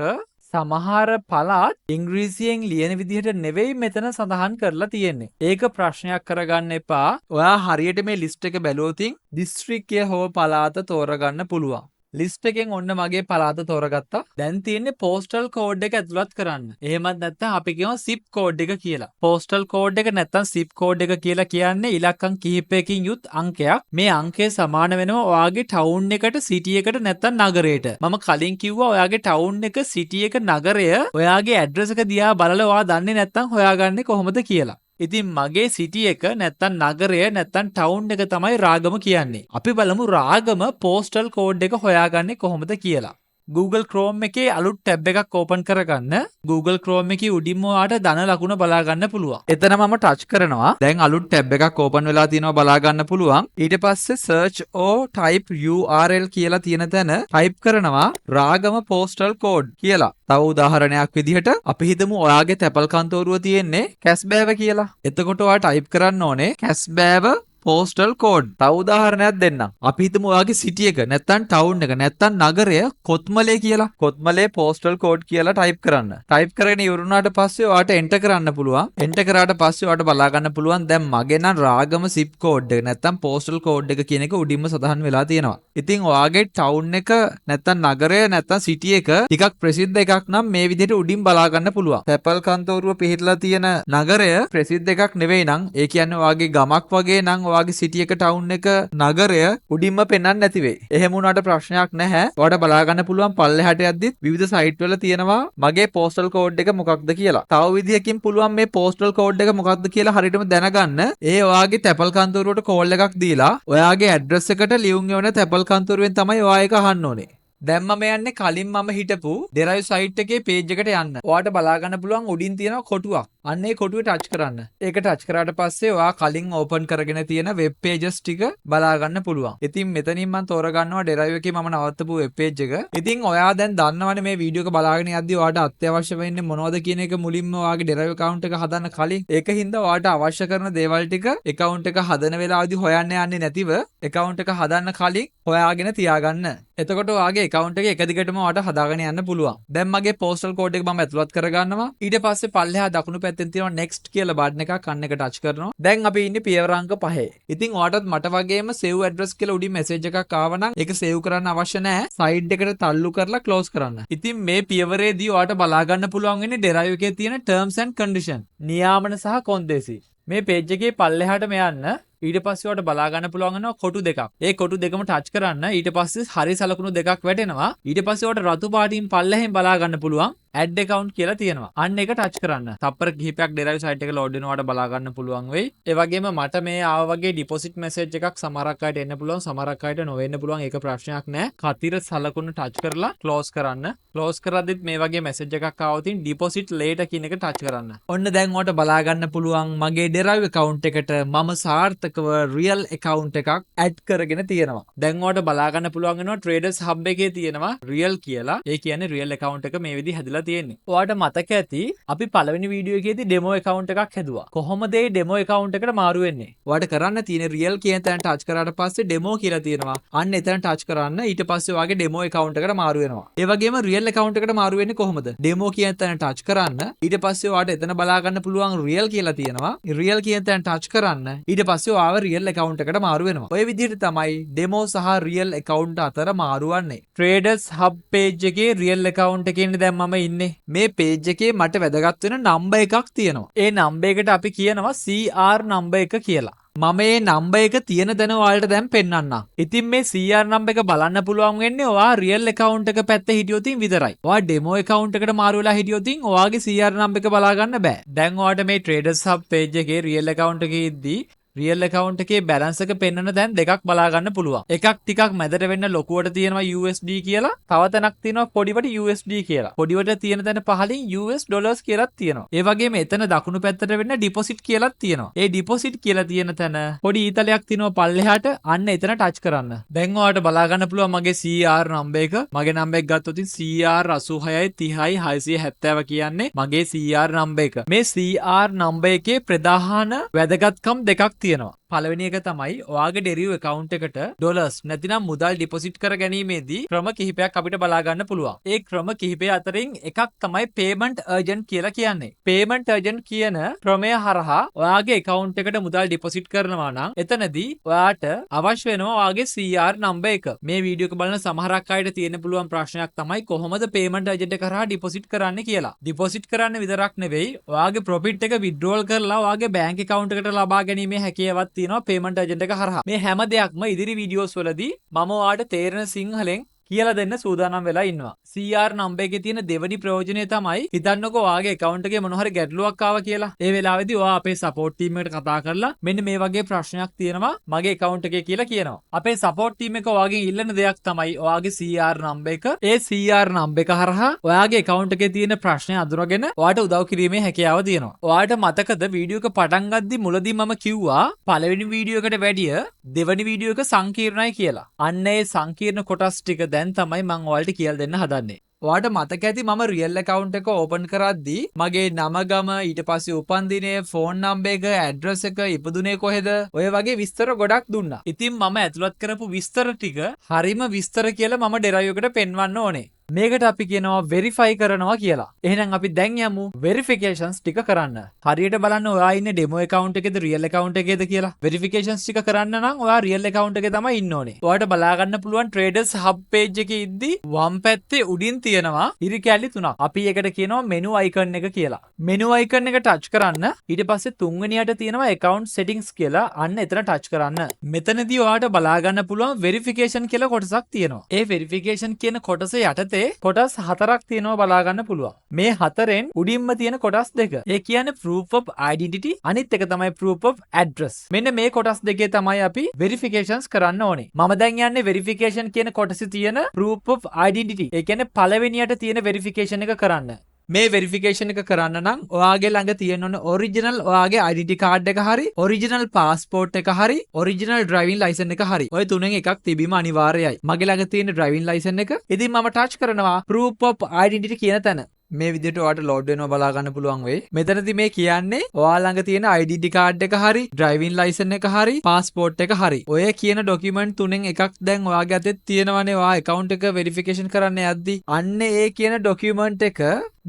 සමහර පළාත් ඉංග්‍රීසියෙන් ලියන විදිහට නෙවෙයි මෙතන සඳහන් කරලා තියෙන්නේ. ඒක ප්‍රශ්නයක් කරගන්න එපා. ඔයා හරියට මේ ලිස්ට් එක බැලුවොතින් දිස්ත්‍රික්කය හෝ පළාත තෝරගන්න පුළුවන්. ලිස්ට් එකෙන් ඔන්න මගේ පළාත තෝරගත්තා. දැන් තියෙන්නේ postal code එක ඇතුළත් කරන්න. එහෙමත් නැත්නම් අපි කියමු zip code එක කියලා. postal code එක නැත්නම් zip code එක කියලා කියන්නේ ඉලක්කම් කිහිපයකින් යුත් අංකයක්. මේ අංකය සමාන වෙනවා ඔයාගේ town එකට city එකට නැත්නම් නගරයට. මම කලින් කිව්වා ඔයාගේ town එක city එක නගරය ඔයාගේ address එක දිහා බලලා ඔයා දන්නේ නැත්නම් හොයාගන්නේ කොහොමද කියලා. ඉතින් මගේ සිටි එක නැත්තම් නගරය නැත්තම් ටවුන් එක තමයි රාගම කියන්නේ. අපි බලමු රාගම postal code එක හොයාගන්නේ කොහොමද කියලා. Google Chrome එකේ අලුත් ටැබ් එකක් ඕපන් කරගන්න. Google Chrome එකේ උඩින්ම ඔයාට ධන ලකුණ බලා ගන්න පුළුවන්. එතන මම ටච් කරනවා. දැන් අලුත් ටැබ් එකක් ඕපන් වෙලා තියෙනවා බලා ගන්න පුළුවන්. ඊට පස්සේ search or type URL කියලා තියෙන තැන type කරනවා රාගම postal code කියලා. තව උදාහරණයක් විදිහට අපි හිතමු ඔයාගේ තැපල් කන්තෝරුව තියෙන්නේ කැස්බෑව කියලා. එතකොට ඔයා type කරන්න ඕනේ කැස්බෑව postal code. තව උදාහරණයක් දෙන්නම්. අපි හිතමු ඔයාගේ city එක නැත්නම් town එක නැත්නම් නගරය කොත්මලේ කියලා. කොත්මලේ postal code කියලා type කරන්න. type කරගෙන ඉවරුනාට පස්සේ ඔයාට enter කරන්න පුළුවන්. enter කරාට පස්සේ ඔයාට බලා ගන්න පුළුවන් දැන් මගේ නම් රාගම zip code එක නැත්නම් postal code එක කියන එක උඩින්ම සඳහන් වෙලා තියෙනවා. ඉතින් ඔයාගේ town එක නැත්නම් නගරය නැත්නම් city එක ටිකක් ප්‍රසිද්ධ එකක් නම් මේ විදිහට උඩින් බලා ගන්න පුළුවන්. තැපල් කන්තෝරුව පිහිටලා තියෙන නගරය ප්‍රසිද්ධ එකක් නෙවෙයි නම් ඒ කියන්නේ ඔයාගේ ගමක් වගේ නම් ඔයාගේ city එක town එක නගරය උඩින්ම පෙන්වන්න නැති වෙයි. එහෙම වුණාට ප්‍රශ්නයක් නැහැ. ඔයාලට බලා ගන්න පුළුවන් පල්ලෙහාට යද්දිත් විවිධ site වල තියෙනවා මගේ postal code එක මොකක්ද කියලා. තව විදිහකින් පුළුවන් මේ postal code එක මොකක්ද කියලා හරියටම දැනගන්න. ඒ ඔයාගේ තැපල් කන්තෝරුවට call එකක් දීලා ඔයාගේ address එකට ලියුම් එවන තැපල් කන්තෝරුවෙන් තමයි ඔයා ඒක අහන්න ඕනේ. දැන් මම යන්නේ කලින් මම හිටපු derive site එකේ page එකට යන්න. ඔයාට බලා ගන්න පුළුවන් උඩින් තියෙන කොටුවක්. අන්න ඒ කොටුවේ touch කරන්න. ඒක touch කරාට පස්සේ ඔයා කලින් open කරගෙන තියෙන web pages ටික බලා ගන්න පුළුවන්. ඉතින් මෙතනින් මම තෝරගන්නවා derive එකේ මම නවත්තපු web page එක. ඉතින් ඔයා දැන් දන්නවනේ මේ වීඩියෝ එක බලාගෙන යද්දී ඔයාට අත්‍යවශ්‍ය වෙන්නේ මොනවද කියන එක මුලින්ම ඔයාගේ derive account එක හදන්න කලින්. ඒකින්ද ඔයාට අවශ්‍ය කරන දේවල් ටික account එක හදන වෙලාවදී හොයන්න යන්නේ නැතිව account එක හදන්න කලින් හොයාගෙන තියාගන්න. එතකොට ඔයාගේ account එක එක දිගටම ඔයාට හදාගෙන යන්න පුළුවන්. දැන් මගේ postal code එක මම ඇතුළත් කරගන්නවා. ඊට පස්සේ පල්ලෙහා දකුණු පැත්තෙන් තියෙනවා next කියලා බටන් එකක් අන්න එක touch කරනවා. දැන් අපි ඉන්නේ පියවර අංක 5. ඉතින් ඔයාටත් මට වගේම save address කියලා උඩින් message එකක් ආවනම් ඒක save කරන්න අවශ්‍ය නැහැ. side එකට තල්ලු කරලා close කරන්න. ඉතින් මේ පියවරේදී ඔයාට බලා ගන්න පුළුවන් වෙන්නේ derive එකේ තියෙන terms and condition. නියාමන සහ කොන්දේසි. මේ page එකේ පල්ලෙහාට මෙයන්න ඊට පස්සේ ඔයාලට බලා ගන්න පුළුවන් වෙනවා කොටු දෙකක්. ඒ කොටු දෙකම ටච් කරන්න. ඊට පස්සේ හරි සලකුණු දෙකක් වැටෙනවා. ඊට පස්සේ ඔයාලට රතු පාටින් පල්ලෙහෙන් බලා ගන්න පුළුවන් add account කියලා තියෙනවා. අන්න එක ටච් කරන්න. තප්පර කිහිපයක් derive site එක load වෙනවාට බලා ගන්න පුළුවන් වෙයි. ඒ වගේම මට මේ ආව වගේ deposit message එකක් සමහරක් අයට එන්න පුළුවන්. සමහරක් අයට නොවෙන්න පුළුවන්. ඒක ප්‍රශ්නයක් නෑ. කතිර සලකුණු ටච් කරලා close කරන්න. close කරද්දිත් මේ වගේ message එකක් ආවොතින් deposit later කියන එක ටච් කරන්න. ඔන්න දැන් ඔයාලට බලා ගන්න පුළුවන් මගේ derive account එකට මම සාර්ථකව real account එකක් add කරගෙන තියෙනවා. දැන් ඔයාලට බලා ගන්න පුළුවන් වෙනවා traders hub එකේ තියෙනවා real කියලා. ඒ කියන්නේ real account එක මේ විදිහ හැදලා තියෙන්නේ. ඔයාට මතක ඇති අපි පළවෙනි වීඩියෝ එකේදී demo account එකක් හැදුවා. කොහොමද මේ demo account එකට මාරු වෙන්නේ? ඔයාට කරන්න තියෙන්නේ real කියන තැන touch කරාට පස්සේ demo කියලා තියෙනවා. අන්න එතන touch කරන්න. ඊට පස්සේ ඔයාගේ demo account එකට මාරු වෙනවා. ඒ වගේම real account එකට මාරු වෙන්නේ කොහොමද? demo කියන තැන touch කරන්න. ඊට පස්සේ ඔයාට එතන බලා ගන්න පුළුවන් real කියලා තියෙනවා. real කියන තැන touch කරන්න. ඊට පස්සේ ඔයාව real account එකට මාරු වෙනවා. ඔය විදිහට තමයි demo සහ real account අතර මාරු වන්නේ. traders hub page එකේ real account එකේ ඉන්නේ දැන් මම ඉන්නේ. මේ page එකේ මට වැදගත් වෙන number එකක් තියෙනවා. ඒ number එකට අපි කියනවා CR number එක කියලා. මම මේ number එක තියෙන තැන ඔයාලට දැන් පෙන්වන්නම්. ඉතින් මේ CR number එක බලන්න පුළුවන් වෙන්නේ ඔයා real account එක පැත්තේ හිටියොතින් විතරයි. ඔයා demo account එකට මාරු වෙලා හිටියොතින් ඔයාගේ CR number එක බලා ගන්න බෑ. දැන් ඔයාට මේ traders hub page එකේ real account එකේ ඉද්දී real account එකේ balance එක පෙන්වන දැන් දෙකක් බලා ගන්න පුළුවන්. එකක් ටිකක් මැදට වෙන්න ලොකුවට තියෙනවා USD කියලා. තව තැනක් තියෙනවා පොඩිවට USD කියලා. පොඩිවට තියෙන තැන පහලින් US dollars කියලාත් තියෙනවා. ඒ වගේම එතන දකුණු පැත්තට වෙන්න deposit කියලාත් තියෙනවා. ඒ deposit කියලා තියෙන තැන පොඩි ඊතලයක් තියෙනවා පල්ලෙහාට. අන්න එතන touch කරන්න. දැන් ඔයාලට බලා ගන්න පුළුවන් මගේ CR number එක. මගේ number එක ගත්තොත් CR 86 30 670 කියන්නේ මගේ CR number එක. මේ CR number එකේ ප්‍රධාන වැදගත්කම් දෙකක් තියෙනවා. පළවෙනි එක තමයි ඔයාගේ derive account එකට dollars නැතිනම් මුදල් deposit කර ගැනීමේදී ක්‍රම කිහිපයක් අපිට බලා ගන්න පුළුවන්. ඒ ක්‍රම කිහිපය අතරින් එකක් තමයි payment urgent කියලා කියන්නේ. payment urgent කියන ක්‍රමය හරහා ඔයාගේ account එකට මුදල් deposit කරනවා නම් එතනදී ඔයාට අවශ්‍ය වෙනවා ඔයාගේ CR number එක. මේ වීඩියෝ එක බලන සමහරක් අයට තියෙන පුළුවන් ප්‍රශ්නයක් තමයි කොහොමද payment urgent එක කරා deposit කරන්නේ කියලා. deposit කරන්න විතරක් නෙවෙයි ඔයාගේ profit එක withdrawal කරලා ඔයාගේ bank account එකට ලබා ගැනීමේ හැකියාවක් තියෙනවා payment agent එක හරහා. මේ හැම දෙයක්ම ඉදිරි වීඩියෝස් වලදී මම ඔයාලට තේරෙන සිංහලෙන් කියලා දෙන්න සූදානම් වෙලා ඉන්නවා. CR number එකේ තියෙන දෙවෙනි ප්‍රයෝජනය තමයි හිතන්නකෝ ඔයාගේ account එකේ මොන හරි ගැටලුවක් ආවා කියලා. ඒ වෙලාවේදී ඔයා අපේ support team එකට කතා කරලා මෙන්න මේ වගේ ප්‍රශ්නයක් තියෙනවා මගේ account එකේ කියලා කියනවා. අපේ support team එක ඔයාගෙන් ඉල්ලන දෙයක් තමයි ඔයාගේ CR number එක. ඒ CR number එක හරහා ඔයාගේ account එකේ තියෙන ප්‍රශ්නේ අඳුරගෙන ඔයාට උදව් කිරීමේ හැකියාව තියෙනවා. ඔයාට මතකද වීඩියෝ එක පටන් ගද්දි මුලදී මම කිව්වා පළවෙනි වීඩියෝ එකට වැඩිය දෙවෙනි වීඩියෝ එක සංකීර්ණයි කියලා. අන්න ඒ සංකීර්ණ කොටස් ටික දැන් තමයි මම ඔයාලට කියලා දෙන්න හදන්නේ. ඔයාට මතක ඇති මම රියල් account එක ඕපන් කරද්දී මගේ නම ගම ඊට පස්සේ උපන්දිනය ෆෝන් නම්බර් එක ඇඩ්‍රස් එක ඉපදුනේ කොහෙද ඔය වගේ විස්තර ගොඩක් දුන්නා. ඉතින් මම ඇතුළත් කරපු විස්තර ටික හරිම විස්තර කියලා මම ඩෙරයිව් එකට පෙන්වන්න ඕනේ. මේකට අපි කියනවා වෙරිෆයි කරනවා කියලා. එහෙනම් අපි දැන් යමු වෙරිෆිකේෂන්ස් ටික කරන්න. හරියට බලන්න ඔයා ඉන්නේ ඩෙමෝ account එකේද රියල් account එකේද කියලා. වෙරිෆිකේෂන්ස් ටික කරන්න නම් ඔයා රියල් account එකේ තමයි ඉන්න ඕනේ. ඔයාට බලා ගන්න පුළුවන් traders hub page එකේ ඉද්දි වම් පැත්තේ උඩින් තියෙනවා ඉරි කැලි තුනක්. අපි ඒකට කියනවා menu icon එක කියලා. menu icon එක touch කරන්න. ඊට පස්සේ තුන්වෙනියට තියෙනවා account settings කියලා. අන්න එතන touch කරන්න. මෙතනදී ඔයාට බලා ගන්න පුළුවන් verification කියලා කොටසක් තියෙනවා. ඒ verification කියන කොටස යටතේ කොටස් 4ක් තියෙනවා බලා ගන්න පුළුවන්. මේ 4ෙන් උඩින්ම තියෙන කොටස් දෙක. ඒ කියන්නේ proof of identity අනිත් එක තමයි proof of address. මෙන්න මේ කොටස් දෙකේ තමයි අපි verifications කරන්න ඕනේ. මම දැන් යන්නේ verification කියන කොටසේ තියෙන proof of identity. ඒ කියන්නේ පළවෙනියට තියෙන verification එක කරන්න. මේ වෙරිෆිකේෂන් එක කරන්න නම් ඔයාගේ ළඟ තියෙන්න ඕන ඔරිජිනල් ඔයාගේ ID කාඩ් එක හරි ඔරිජිනල් පාස්පෝර්ට් එක හරි ඔරිජිනල් ඩ්‍රයිවිං ලයිසන් එක හරි ඔය තුනෙන් එකක් තිබීම අනිවාර්යයි. මගේ ළඟ තියෙන ඩ්‍රයිවිං ලයිසන් එක. ඉතින් මම ටච් කරනවා proof of identity කියන තැන. මේ විදිහට ඔයාලට ලෝඩ් වෙනවා බලා ගන්න පුළුවන් වෙයි. මෙතනදී මේ කියන්නේ ඔයා ළඟ තියෙන ID කාඩ් එක හරි ඩ්‍රයිවිං ලයිසන් එක හරි පාස්පෝර්ට් එක හරි ඔය කියන ડોකියුමන්ට් තුනෙන් එකක් දැන් ඔයාගේ අතේ තියෙනවනේ. ඔයා account එක වෙරිෆිකේෂන් කරන්න යද්දි අන්න ඒ කියන ડોකියුමන්ට් එක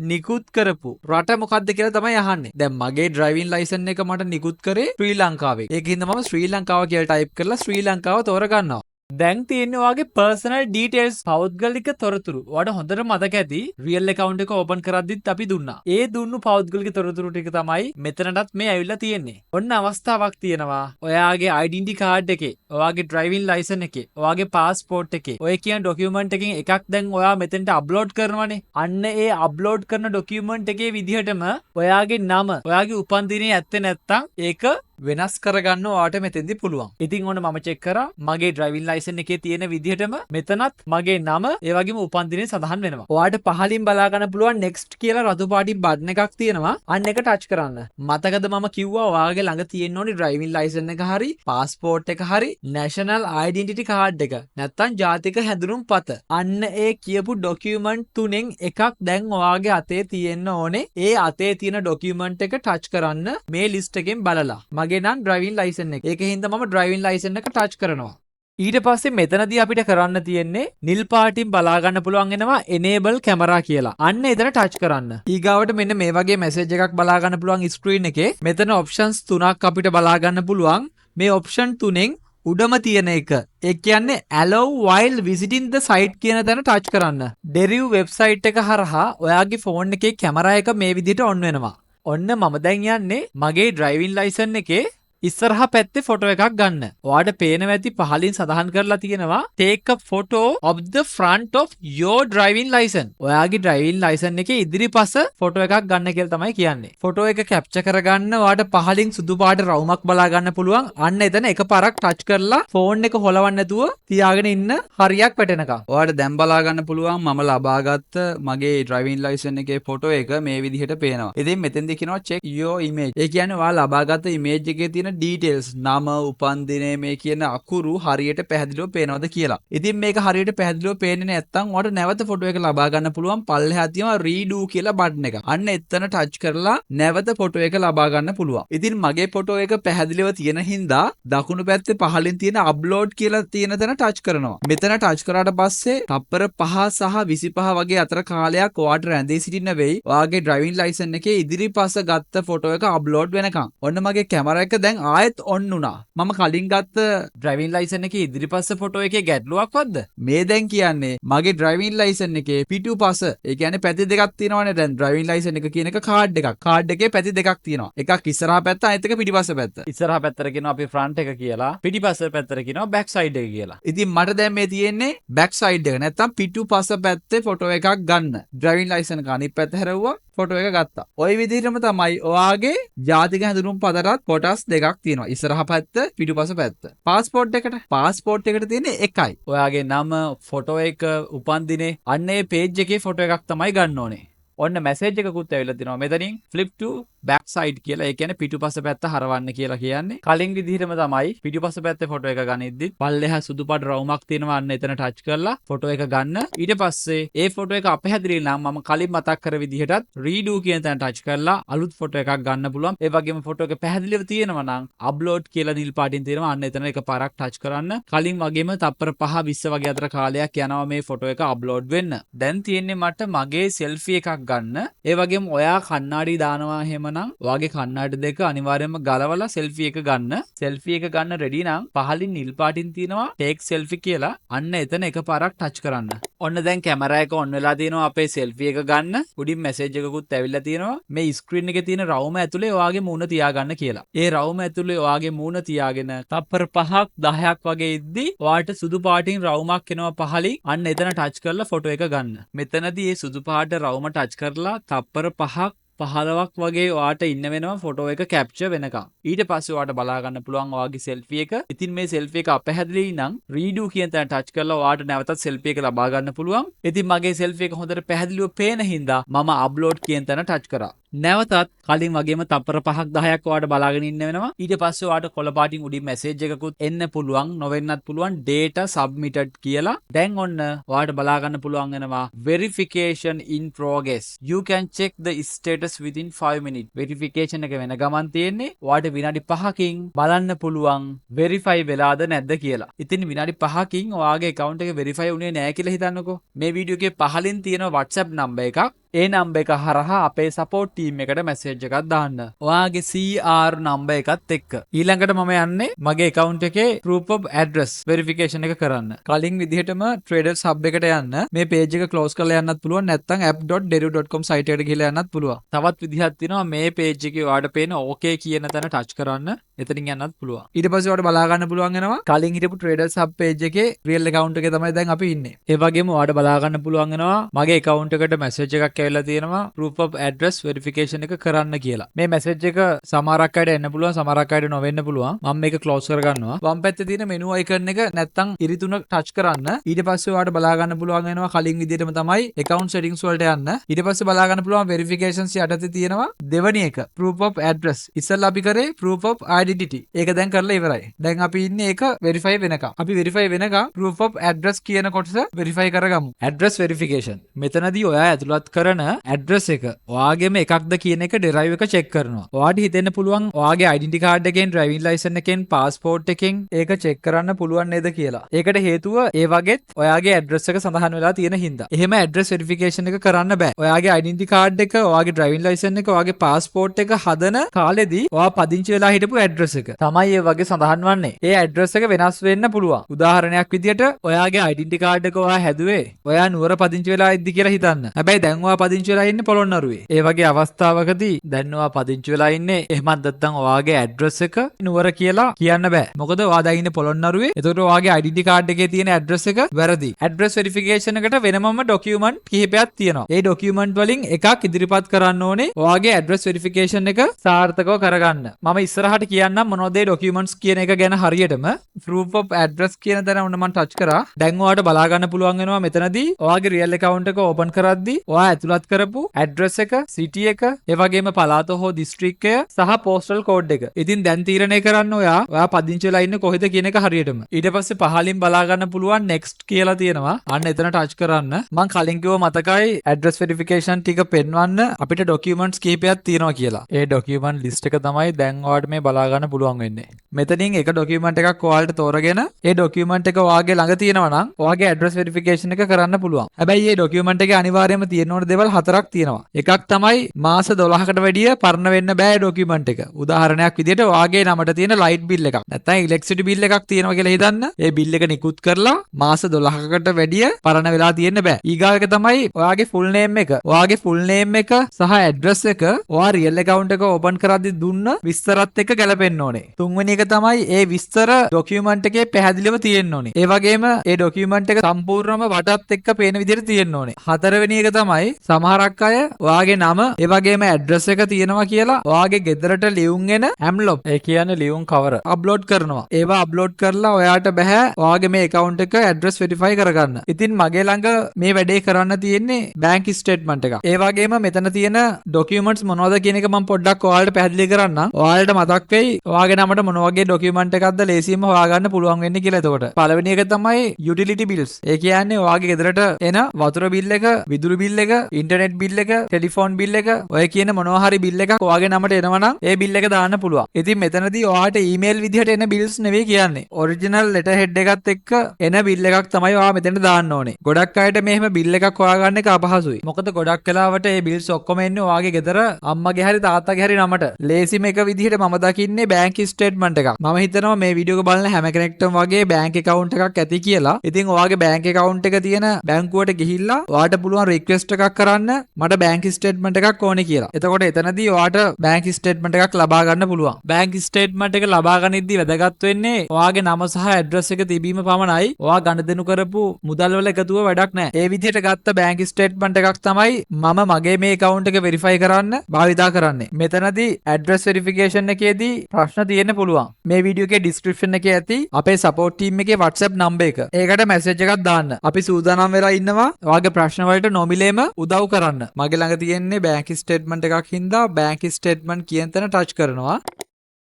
නිකුත් කරපු රට මොකක්ද කියලා තමයි අහන්නේ. දැන් මගේ ඩ්‍රයිවිං ලයිසන් එක මට නිකුත් කරේ ශ්‍රී ලංකාවේ. ඒකින්ද මම ශ්‍රී ලංකාව කියලා ටයිප් කරලා ශ්‍රී ලංකාව තෝරගන්නවා. දැන් තියෙන්නේ ඔයාගේ personal details පෞද්ගලික තොරතුරු. ඔයාට හොඳට මතක ඇති real account එක open කරද්දිත් අපි දුන්නා. ඒ දුන්නු පෞද්ගලික තොරතුරු ටික තමයි මෙතනටත් මේ ඇවිල්ලා තියෙන්නේ. ඔන්න අවස්ථාවක් තියෙනවා. ඔයාගේ identity card එකේ, ඔයාගේ driving license එකේ, ඔයාගේ passport එකේ, ඔය කියන document එකකින් එකක් දැන් ඔයා මෙතනට upload කරනවානේ. අන්න ඒ upload කරන document එකේ විදිහටම ඔයාගේ නම, ඔයාගේ උපන්දිනේ ඇත්තේ නැත්තම් ඒක වෙනස් කරගන්න ඔයාට මෙතෙන්දි පුළුවන්. ඉතින් ඔන්න මම චෙක් කරා මගේ ඩ්‍රයිවිං ලයිසන් එකේ තියෙන විදිහටම මෙතනත් මගේ නම ඒ වගේම උපන්දිනේ සඳහන් වෙනවා. ඔයාට පහලින් බලා ගන්න පුළුවන් next කියලා රතු පාටි බටන් එකක් තියෙනවා. අන්න එක ටච් කරන්න. මතකද මම කිව්වා ඔයාගේ ළඟ තියෙන්න ඕනි ඩ්‍රයිවිං ලයිසන් එක හරි පාස්පෝර්ට් එක හරි national identity card එක නැත්තම් ජාතික හැඳුනුම්පත. අන්න ඒ කියපු ડોකියුමන්ට් තුනෙන් එකක් දැන් ඔයාගේ අතේ තියෙන්න ඕනේ. ඒ අතේ තියෙන ડોකියුමන්ට් එක ටච් කරන්න මේ ලිස්ට් එකෙන් බලලා. මගේ නම් ඩ්‍රයිවිං ලයිසන් එක. ඒකෙන් හින්දා මම ඩ්‍රයිවිං ලයිසන් එක ටච් කරනවා. ඊට පස්සේ මෙතනදී අපිට කරන්න තියෙන්නේ නිල් පාටින් බලා ගන්න පුළුවන් වෙනවා enable camera කියලා. අන්න එතන ටච් කරන්න. ඊගාවට මෙන්න මේ වගේ මැසේජ් එකක් බලා ගන්න පුළුවන් ස්ක්‍රීන් එකේ. මෙතන ඔප්ෂන්ස් තුනක් අපිට බලා ගන්න පුළුවන්. මේ ඔප්ෂන් තුනෙන් උඩම තියෙන එක. ඒ කියන්නේ allow while visiting the site කියන තැන ටච් කරන්න. Deriv website එක හරහා ඔයාගේ ෆෝන් එකේ කැමරා එක මේ විදිහට on වෙනවා. ඔන්න මම දැන් යන්නේ මගේ ඩ්‍රයිවිං ලයිසන් එකේ ඉස්සරහා පැත්තේ ෆොටෝ එකක් ගන්න. ඔයාට පේනවා ඇති පහලින් සඳහන් කරලා තියෙනවා take a photo of the front of your driving license. ඔයාගේ driving license එකේ ඉදිරිපස ෆොටෝ එකක් ගන්න කියලා තමයි කියන්නේ. ෆොටෝ එක කැප්චර් කරගන්න ඔයාට පහලින් සුදු පාට රවුමක් බලා ගන්න පුළුවන්. අන්න එතන එකපාරක් ටච් කරලා ෆෝන් එක හොලවන්න නැතුව තියාගෙන ඉන්න හරියක් වැටෙනකම්. ඔයාට දැන් බලා ගන්න පුළුවන් මම ලබාගත්ත මගේ driving license එකේ ෆොටෝ එක මේ විදිහට පේනවා. ඉතින් මෙතෙන්දී කියනවා check your image. ඒ කියන්නේ ඔයා ලබාගත්ත image එකේ තියෙන details නම උපන්දිනේ මේ කියන අකුරු හරියට පැහැදිලිව පේනවද කියලා. ඉතින් මේක හරියට පැහැදිලිව පේන්නේ නැත්නම් ඔයාලට නැවත ෆොටෝ එක ලබා ගන්න පුළුවන් පල්ලෙහා තියෙනවා redo කියලා බටන් එක. අන්න එතන ටච් කරලා නැවත ෆොටෝ එක ලබා ගන්න පුළුවන්. ඉතින් මගේ ෆොටෝ එක පැහැදිලිව තියෙන හින්දා දකුණු පැත්තේ පහලින් තියෙන upload කියලා තියෙන තැන ටච් කරනවා. මෙතන ටච් කරාට පස්සේ තප්පර 5 සහ 25 වගේ අතර කාලයක් ඔයාට රැඳී සිටින්න වෙයි. ඔයාගේ driving license එකේ ඉදිරිපස ගත්ත ෆොටෝ එක upload වෙනකම්. ඔන්න මගේ කැමරා එක දැන් ආයෙත් ඔන් වුණා. මම කලින් ගත්ත ඩ්‍රයිවිං ලයිසන් එකේ ඉදිරිපස්ස ෆොටෝ එකේ ගැටලුවක්වත්ද? මේ දැන් කියන්නේ මගේ ඩ්‍රයිවිං ලයිසන් එකේ පිටුපස ඒ කියන්නේ පැති දෙකක් තියෙනවානේ. දැන් ඩ්‍රයිවිං ලයිසන් එක කියන එක කාඩ් එකක්. කාඩ් එකේ පැති දෙකක් තියෙනවා. එකක් ඉස්සරහා පැත්ත අනිත් එක පිටිපස්ස පැත්ත. ඉස්සරහා පැත්තට කියනවා අපි ෆ්‍රන්ට් එක කියලා. පිටිපස්ස පැත්තට කියනවා බෑක් සයිඩ් එක කියලා. ඉතින් මට දැන් මේ තියෙන්නේ බෑක් සයිඩ් එක. නැත්තම් පිටුපස්ස පැත්තේ ෆොටෝ එකක් ගන්න. ඩ්‍රයිවිං ලයිසන් එක අනිත් පැත්ත හැරෙව්වා ෆොටෝ එක ගත්තා. ওই විදිහටම තමයි ඔයාගේ ජාතික හැඳුනුම් පතටත් කොටස් දෙකක් තියෙනවා. ඉස්සරහා පැත්ත පිටුපස පැත්ත. පාස්පෝර්ට් එකට තියෙන්නේ එකයි. ඔයාගේ නම ෆොටෝ එක උපන්දිනේ අන්න ඒ පේජ් එකේ ෆොටෝ එකක් තමයි ගන්න ඕනේ. ඔන්න මැසේජ් එකකුත් ඇවිල්ලා තිනවා මෙතනින් flip to back side කියලා. ඒ කියන්නේ පිටුපස පැත්ත හරවන්න කියලා කියන්නේ. කලින් විදිහටම තමයි පිටුපස පැත්තේ ෆොටෝ එක ගනිද්දි පල්ලෙහා සුදු පාට රවුමක් තියෙනවා. අන්න එතන ටච් කරලා ෆොටෝ එක ගන්න. ඊට පස්සේ ඒ ෆොටෝ එක අපහැදිලි නම් මම කලින් මතක් කර විදිහටත් redo කියන තැන ටච් කරලා අලුත් ෆොටෝ එකක් ගන්න පුළුවන්. ඒ වගේම ෆොටෝ එක පැහැදිලිව තියෙනවා නම් upload කියලා නිල් පාටින් තියෙනවා. අන්න එතන එකපාරක් ටච් කරන්න. කලින් වගේම තප්පර 5 20 වගේ අතර කාලයක් යනවා මේ ෆොටෝ එක අප්ලෝඩ් වෙන්න. දැන් තියෙන්නේ මට මගේ සෙල්ෆි එකක් ගන්න. ඒ වගේම ඔයා කණ්ණාඩි දානවා එහෙමනම් ඔයාගේ කණ්ණාඩි දෙක අනිවාර්යයෙන්ම ගලවලා සෙල්ෆි එක ගන්න. සෙල්ෆි එක ගන්න රෙඩි නම් පහලින් නිල් පාටින් තියෙනවා ටේක් සෙල්ෆි කියලා. අන්න එතන එකපාරක් ටච් කරන්න. ඔන්න දැන් කැමරා එක ඔන් වෙලා තියෙනවා අපේ සෙල්ෆි එක ගන්න. උඩින් මැසේජ් එකකුත් ඇවිල්ලා තියෙනවා මේ ස්ක්‍රීන් එකේ තියෙන රවුම ඇතුලේ ඔයාගේ මූණ තියාගන්න කියලා. ඒ රවුම ඇතුලේ ඔයාගේ මූණ තියාගෙන තප්පර 5ක් 10ක් වගේ ඉද්දි ඔයාට සුදු පාටින් රවුමක් එනවා පහලින්. අන්න එතන ටච් කරලා ෆොටෝ එක ගන්න. මෙතනදී මේ සුදු පාට රවුම ටච් කරලා තප්පර 5ක් 15ක් වගේ ඔයාට ඉන්න වෙනවා ෆොටෝ එක කැප්චර් වෙනකම්. ඊට පස්සේ ඔයාට බලා ගන්න පුළුවන් ඔයාගේ සෙල්ෆි එක. ඉතින් මේ සෙල්ෆි එක අපහැදිලි නම් redo කියන තැන ටච් කරලා ඔයාට නැවතත් සෙල්ෆි එක ලබා ගන්න පුළුවන්. ඉතින් මගේ සෙල්ෆි එක හොඳට පැහැදිලිව පේන හින්දා මම upload කියන තැන ටච් කරා. නැවතත් කලින් වගේම තප්පර 5ක් 10ක් ඔයාට බලාගෙන ඉන්න වෙනවා. ඊට පස්සේ ඔයාට කොළ පාටින් උඩින් මැසේජ් එකකුත් එන්න පුළුවන්, නොවෙන්නත් පුළුවන්. data submitted කියලා. දැන් ඔන්න ඔයාට බලා ගන්න පුළුවන් වෙනවා verification in progress. You can check the status within 5 minutes. verification එක වෙන ගමන් තියෙන්නේ. ඔයාට විනාඩි 5කින් බලන්න පුළුවන් verify වෙලාද නැද්ද කියලා. ඉතින් විනාඩි 5කින් ඔයාගේ account එක verify වුණේ නැහැ කියලා හිතන්නකෝ. මේ වීඩියෝ එකේ පහලින් තියෙන WhatsApp number එකක්. ඒ නම්බර් එක හරහා අපේ සපෝට් ටීම් එකට මැසේජ් එකක් දාන්න. ඔයාගේ CR නම්බර් එකත් එක්ක. ඊළඟට මම යන්නේ මගේ account එකේ proof of address verification එක කරන්න. කලින් විදිහටම Traders Hub එකට යන්න. මේ page එක close කරලා යන්නත් පුළුවන්. නැත්නම් app.deriv.com site එකට ගිහලා යන්නත් පුළුවන්. තවත් විදිහක් තියෙනවා මේ page එකේ ඔයාට පේන OK කියන තැන touch කරන්න. එතනින් යන්නත් පුළුවන්. ඊට පස්සේ ඔයාට බලා ගන්න පුළුවන් වෙනවා කලින් හිටපු Traders Hub page එකේ real account එකේ තමයි දැන් අපි ඉන්නේ. ඒ වගේම ඔයාට බලා ගන්න පුළුවන් වෙනවා මගේ account එකට message එකක් ඇවිල්ලා තියෙනවා proof of address verification එක කරන්න කියලා. මේ message එක සමහරක් අයට එන්න පුළුවන්, සමහරක් අයට නොවෙන්න පුළුවන්. මම මේක close කරගන්නවා. වම් පැත්තේ තියෙන menu icon එක නැත්තම් ඉරිතුන touch කරන්න. ඊට පස්සේ ඔයාට බලා ගන්න පුළුවන් වෙනවා කලින් විදිහටම තමයි account settings වලට යන්න. ඊට පස්සේ බලා ගන්න පුළුවන් verifications යටතේ තියෙනවා දෙවැනි එක proof of address. ඉස්සෙල්ලා අපි කරේ proof of identity. ඒක දැන් කරලා ඉවරයි. දැන් අපි ඉන්නේ ඒක verify වෙනකම්. අපි verify වෙනකම් proof of address කියන කොටස verify කරගමු. address verification. මෙතනදී ඔයා ඇතුළත් කරන address එක ඔයාගේම එකක්ද කියන එක derive එක check කරනවා. ඔයාට හිතෙන්න පුළුවන් ඔයාගේ identity card එකෙන්, driving license එකෙන්, passport එකෙන් ඒක check කරන්න පුළුවන් නේද කියලා. ඒකට හේතුව ඒ වගේත් ඔයාගේ address එක සඳහන් වෙලා තියෙන හින්දා. එහෙම address verification එක කරන්න බෑ. ඔයාගේ identity card එක, ඔයාගේ driving license එක, ඔයාගේ passport එක හදන කාලෙදී ඔයා පදිංචි වෙලා හිටපු address එක තමයි ඒ වගේ සඳහන් වන්නේ. ඒ address එක වෙනස් වෙන්න පුළුවන්. උදාහරණයක් විදියට ඔයාගේ identity card එක ඔයා හැදුවේ ඔයා නුවර පදිංචි වෙලා ඉද්දි කියලා හිතන්න. හැබැයි දැන් ඔයා පදිංචි වෙලා ඉන්නේ පොළොන්නරුවේ. ඒ වගේ අවස්ථාවකදී දැන් ඔයා පදිංචි වෙලා ඉන්නේ එහෙමත් නැත්නම් ඔයාගේ address එක නුවර කියලා කියන්න බෑ. මොකද ඔයා දැන් ඉන්නේ පොළොන්නරුවේ. ඒතකොට ඔයාගේ identity card එකේ තියෙන address එක වැරදි. address verification එකට වෙනමම document කිහිපයක් තියෙනවා. ඒ document වලින් එකක් ඉදිරිපත් කරන්න ඕනේ ඔයාගේ address verification එක සාර්ථකව කරගන්න. මම ඉස්සරහට කියන්නම් මොනවද ඒ documents කියන එක ගැන හරියටම. proof of address කියන තැන උන්න මම touch කරා. දැන් ඔයාට බලා ගන්න පුළුවන් වෙනවා මෙතනදී ඔයාගේ real account එක open කරද්දී ඔයා ඇතුළත් කරපු address එක, city එක, ඒ වගේම පළාත හෝ district එක සහ postal code එක. ඉතින් දැන් තීරණය කරන්න ඔයා පදිංචි වෙලා ඉන්නේ කොහෙද කියන එක හරියටම. ඊට පස්සේ පහලින් බලා ගන්න පුළුවන් next කියලා තියෙනවා. අන්න එතන touch කරන්න. මම කලින් කිව්ව මතකයි address verification ටික පෙන්වන්න අපිට documents කිහිපයක් තියෙනවා කියලා. ඒ document list එක තමයි දැන් ඔයාලට මේ බලා ගන්න පුළුවන් වෙන්නේ. මෙතනින් එක document එකක් ඔයාලට තෝරගෙන ඒ document එක ඔයාගේ ළඟ තියෙනවා නම් ඔයාගේ address verification එක කරන්න පුළුවන්. හැබැයි මේ document එකේ අනිවාර්යයෙන්ම තියෙන ඕන දේවල් හතරක් තියෙනවා. එකක් තමයි මාස 12කට වැඩිය පරණ වෙන්න බෑ document එක. උදාහරණයක් විදිහට ඔයාගේ නමට තියෙන light bill එකක් නැත්නම් electricity bill එකක් තියෙනවා කියලා හිතන්න. ඒ bill එක නිකුත් කරලා මාස 12කට වැඩිය පරණ වෙලා තියෙන්න බෑ. ඊගාව එක තමයි ඔයාගේ full name එක. ඔයාගේ full name එක සහ address එක ඔයා real account එක open කරද්දි දුන්න විස්තරත් එක්ක ගැලපෙන්න ඕනේ. තුන්වෙනි එක තමයි ඒ විස්තර document එකේ පැහැදිලිව තියෙන්න ඕනේ. ඒ වගේම ඒ document එක සම්පූර්ණම වටත් එක්ක පේන විදිහට තියෙන්න ඕනේ. හතරවෙනි එක තමයි සමහරක් අය ඔයාගේ නම ඒ වගේම ඇඩ්‍රස් එක තියෙනවා කියලා ඔයාගේ ගෙදරට ලියුම් එන ඇම්ලොප් ඒ කියන්නේ ලියුම් කවර අප්ලෝඩ් කරනවා. ඒවා අප්ලෝඩ් කරලා ඔයාට බෑ ඔයාගේ මේ account එක ඇඩ්‍රස් වෙරිෆයි කරගන්න. ඉතින් මගේ ළඟ මේ වැඩේ කරන්න තියෙන්නේ බැංක් ස්ටේට්මන්ට් එකක්. ඒ වගේම මෙතන තියෙන ඩොකියුමන්ට්ස් මොනවද කියන එක මම පොඩ්ඩක් ඔයාලට පැහැදිලි කරන්නම්. ඔයාලට මතක් වෙයි ඔයාගේ නමට මොන වගේ ඩොකියුමන්ට් එකක්ද ලේසියෙන්ම හොයාගන්න පුළුවන් වෙන්නේ කියලා. එතකොට පළවෙනි එක තමයි යුටිලිටි බිල්ස්. ඒ කියන්නේ ඔයාගේ ගෙදරට එන වතුර බිල් එක, විදුලි බිල් එක, ඉන්ටර්නෙට් බිල් එක, ටෙලිෆෝන් බිල් එක, ඔය කියන මොනවා හරි බිල් එකක් ඔයාගේ නමට එනවා නම් ඒ බිල් එක දාන්න පුළුවන්. ඉතින් මෙතනදී ඔයාට ඊමේල් විදිහට එන බිල්ස් නෙවෙයි කියන්නේ. ඔරිජිනල් ලෙටර් හෙඩ් එකත් එක්ක එන බිල් එකක් තමයි ඔයා මෙතන දාන්න ඕනේ. ගොඩක් අයට මෙහෙම බිල් එකක් හොයාගන්න එක අපහසුයි. මොකද ගොඩක් වෙලාවට මේ බිල්ස් ඔක්කොම එන්නේ ඔයාගේ ගෙදර අම්මගේ හරි තාත්තගේ හරි නමට. ලේසිම එක විදිහට මම දකින්නේ බැංක් ස්ටේට්මන්ට් එකක්. මම හිතනවා මේ වීඩියෝ එක බලන හැම කෙනෙක්ටම වගේ බැංක් account එකක් ඇති කියලා. ඉතින් ඔයාගේ බැංක් account එක තියෙන බැංකුවට ගිහිල්ලා ඔයාට පුළුවන් රික්වෙස්ට් එකක් කරන්න මට බැංක් ස්ටේට්මන්ට් එකක් ඕනේ කියලා. එතකොට එතනදී ඔයාට බැංක් ස්ටේට්මන්ට් එකක් ලබා ගන්න පුළුවන්. බැංක් ස්ටේට්මන්ට් එක ලබා ගනිද්දී වැදගත් වෙන්නේ ඔයාගේ නම සහ ඇඩ්‍රස් එක තිබීම පමණයි. ඔයා ගනුදෙනු කරපු මුදල් වල එකතුව වැඩක් නැහැ. ඒ විදිහට ගත්ත බැංක් ස්ටේට්මන්ට් එකක් තමයි මම මගේ මේ account එක වෙරිෆයි කරන්න භාවිතා කරන්නේ. මෙතනදී ඇඩ්‍රස් වෙරිෆිකේෂන් එකේදී ප්‍රශ්න තියෙන්න පුළුවන්. මේ වීඩියෝ එකේ ඩිස්ක්‍රිප්ෂන් එකේ ඇති අපේ සපෝට් ටීම් එකේ WhatsApp නම්බර් එක. ඒකට මැසේජ් එකක් දාන්න. අපි සූදානම් වෙලා ඉන්නවා ඔයාගේ ප්‍රශ්න වලට නොමිලේම උදව් කරන්න. මගේ ළඟ තියෙන්නේ බැංක් ස්ටේට්මන්ට් එකක් හින්දා බැංක් ස්ටේට්මන්ට් කියන තැන ටච් කරනවා.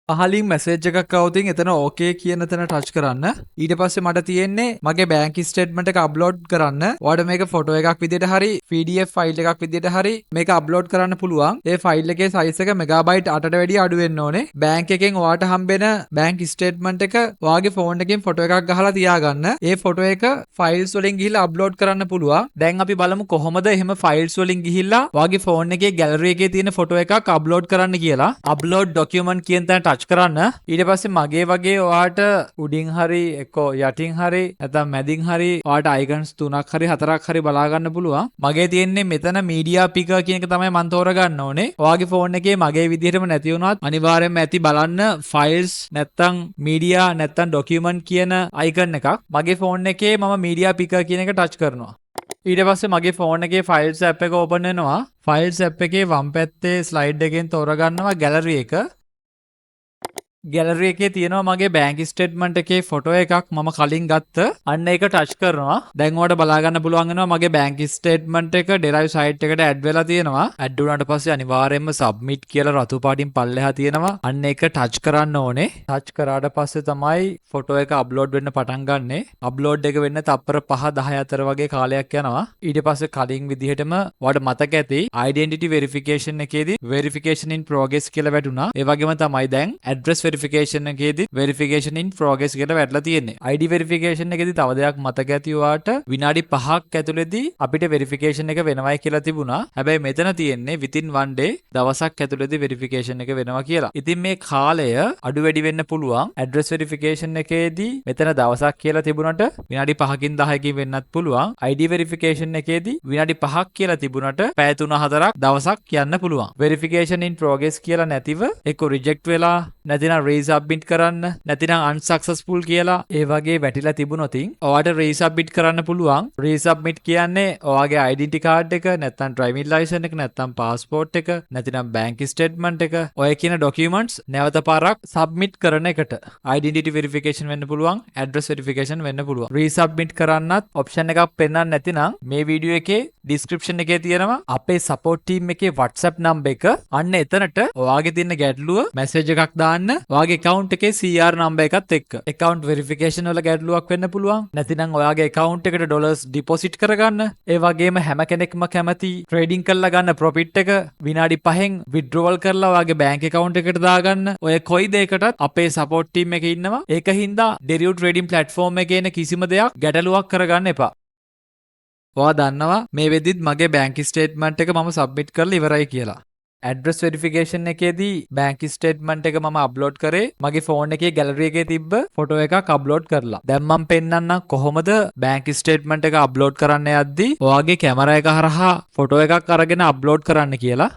පහලින් මැසේජ් එකක් આવුතින් එතන ඕකේ කියන තැන ටච් කරන්න. ඊට පස්සේ මට තියෙන්නේ මගේ බැංක් ස්ටේට්මන්ට් එක අප්ලෝඩ් කරන්න. ඔයාලට මේක ෆොටෝ එකක් විදිහට හරි PDF ෆයිල් එකක් විදිහට හරි මේක අප්ලෝඩ් කරන්න පුළුවන්. ඒ ෆයිල් එකේ සයිස් එක මෙගාබයිට් 8ට වැඩිය අඩු වෙන්න ඕනේ. බැංක් එකෙන් ඔයාට හම්බෙන බැංක් ස්ටේට්මන්ට් එක ඔයාගේ ෆෝන් එකෙන් ෆොටෝ එකක් ගහලා තියාගන්න. ඒ ෆොටෝ එක ෆයිල්ස් වලින් ගිහිල්ලා අප්ලෝඩ් කරන්න පුළුවන්. දැන් අපි බලමු කොහොමද එහෙම ෆයිල්ස් වලින් ගිහිල්ලා ඔයාගේ ෆෝන් එකේ ගැලරි එකේ තියෙන ෆොටෝ එකක් අප්ලෝඩ් කරන්න කියලා. අප්ලෝඩ් ඩොකියුමන්ට් කියන තැන ටච් කරන්න. ඊට පස්සේ මගේ වගේ ඔයාට උඩින් හරි එක්කෝ යටින් හරි නැත්නම් මැදින් හරි ඔයාට අයිකන්ස් 3ක් හරි 4ක් හරි බලා ගන්න පුළුවන්. මගේ තියෙන්නේ මෙතන මීඩියා පිකර් කියන එක තමයි මම තෝරගන්න ඕනේ. ඔයාගේ ෆෝන් එකේ මගේ විදිහටම නැති වුණත් අනිවාර්යයෙන්ම ඇති බලන්න ෆයිල්ස් නැත්නම් මීඩියා නැත්නම් ඩොකියුමන්ට් කියන අයිකන් එකක්. මගේ ෆෝන් එකේ මම මීඩියා පිකර් කියන එක ටච් කරනවා. ඊට පස්සේ මගේ ෆෝන් එකේ ෆයිල්ස් ඇප් එක ඕපන් වෙනවා. ෆයිල්ස් ඇප් එකේ වම් පැත්තේ ස්ලයිඩ් එකෙන් තෝරගන්නවා ගැලරි එක. ගැලරි එකේ තියෙනවා මගේ බැංක් ස්ටේට්මන්ට් එකේ ෆොටෝ එකක් මම කලින් ගත්ත. අන්න ඒක ටච් කරනවා. දැන් ඔයාලට බලා ගන්න පුළුවන් වෙනවා මගේ බැංක් ස්ටේට්මන්ට් එක ඩෙරයිව් සයිට් එකට ඇඩ් වෙලා තියෙනවා. ඇඩ් වුණාට පස්සේ අනිවාර්යයෙන්ම සබ්මිට් කියලා රතු පාටින් පල්ලෙහා තියෙනවා. අන්න ඒක ටච් කරන්න ඕනේ. ටච් කරාට පස්සේ තමයි ෆොටෝ එක අප්ලෝඩ් වෙන්න පටන් ගන්නෙ. අප්ලෝඩ් එක වෙන්න තප්පර 5-10 අතර වගේ කාලයක් යනවා. ඊට පස්සේ කලින් විදිහටම ඔයාලට මතක ඇති identity verification එකේදී verification in progress කියලා වැටුණා. ඒ වගේම තමයි දැන් address verification එකේදී verification in progress කියලා වැටලා තියෙන්නේ. ID verification එකේදී තව දෙයක් මතක ඇති ඔයාට විනාඩි 5ක් ඇතුළතදී අපිට verification එක වෙනවයි කියලා තිබුණා. හැබැයි මෙතන තියෙන්නේ within one day දවසක් ඇතුළතදී verification එක වෙනවා කියලා. ඉතින් මේ කාලය අඩු වැඩි වෙන්න පුළුවන්. address verification එකේදී මෙතන දවසක් කියලා තිබුණට විනාඩි 5කින් 10කින් වෙන්නත් පුළුවන්. ID verification එකේදී විනාඩි 5ක් කියලා තිබුණට පැය 3-4ක් දවසක් යන්න පුළුවන්. verification in progress කියලා නැතිව එක්ක reject වෙලා නැතිනම් resubmit කරන්න නැතිනම් unsuccessful කියලා ඒ වගේ වැටිලා තිබුණොතින් ඔයාට resubmit කරන්න පුළුවන්. resubmit කියන්නේ ඔයාගේ identity card එක නැත්නම් driving license එක නැත්නම් passport එක නැතිනම් bank statement එක ඔය කියන documents නැවත පාරක් submit කරන එකට identity verification වෙන්න පුළුවන්, address verification වෙන්න පුළුවන්. resubmit කරන්නත් option එකක් පෙන්වන්න නැතිනම් මේ වීඩියෝ එකේ description එකේ තියෙනවා අපේ support team එකේ WhatsApp number එක. අන්න එතනට ඔයාගේ තියෙන ගැටලුව message එකක් දාන්න. ඔයාගේ account එකේ CR number එකත් එක්ක. account verification වල ගැටලුවක් වෙන්න පුළුවන්. නැතිනම් ඔයාගේ account එකට dollars deposit කරගන්න. ඒ වගේම හැම කෙනෙක්ම කැමති trading කරලා ගන්න profit එක විනාඩි 5න් withdrawal කරලා ඔයාගේ bank account එකට දාගන්න. ඔය කොයි දෙයකටත් අපේ support team එකේ ඉන්නවා. ඒක හින්දා derivative trading platform එකේ එන කිසිම දෙයක් ගැටලුවක් කරගන්න එපා. ඔයා දන්නවා මේ වෙද්දිත් මගේ bank statement එක මම submit කරලා ඉවරයි කියලා. address verification එකේදී bank statement එක මම upload කරේ මගේ phone එකේ gallery එකේ තිබ්බ photo එකක් upload කරලා. දැන් මම පෙන්නන්නම් කොහොමද bank statement එක upload කරන්න යද්දී ඔයාගේ camera එක හරහා photo එකක් අරගෙන upload කරන්න කියලා.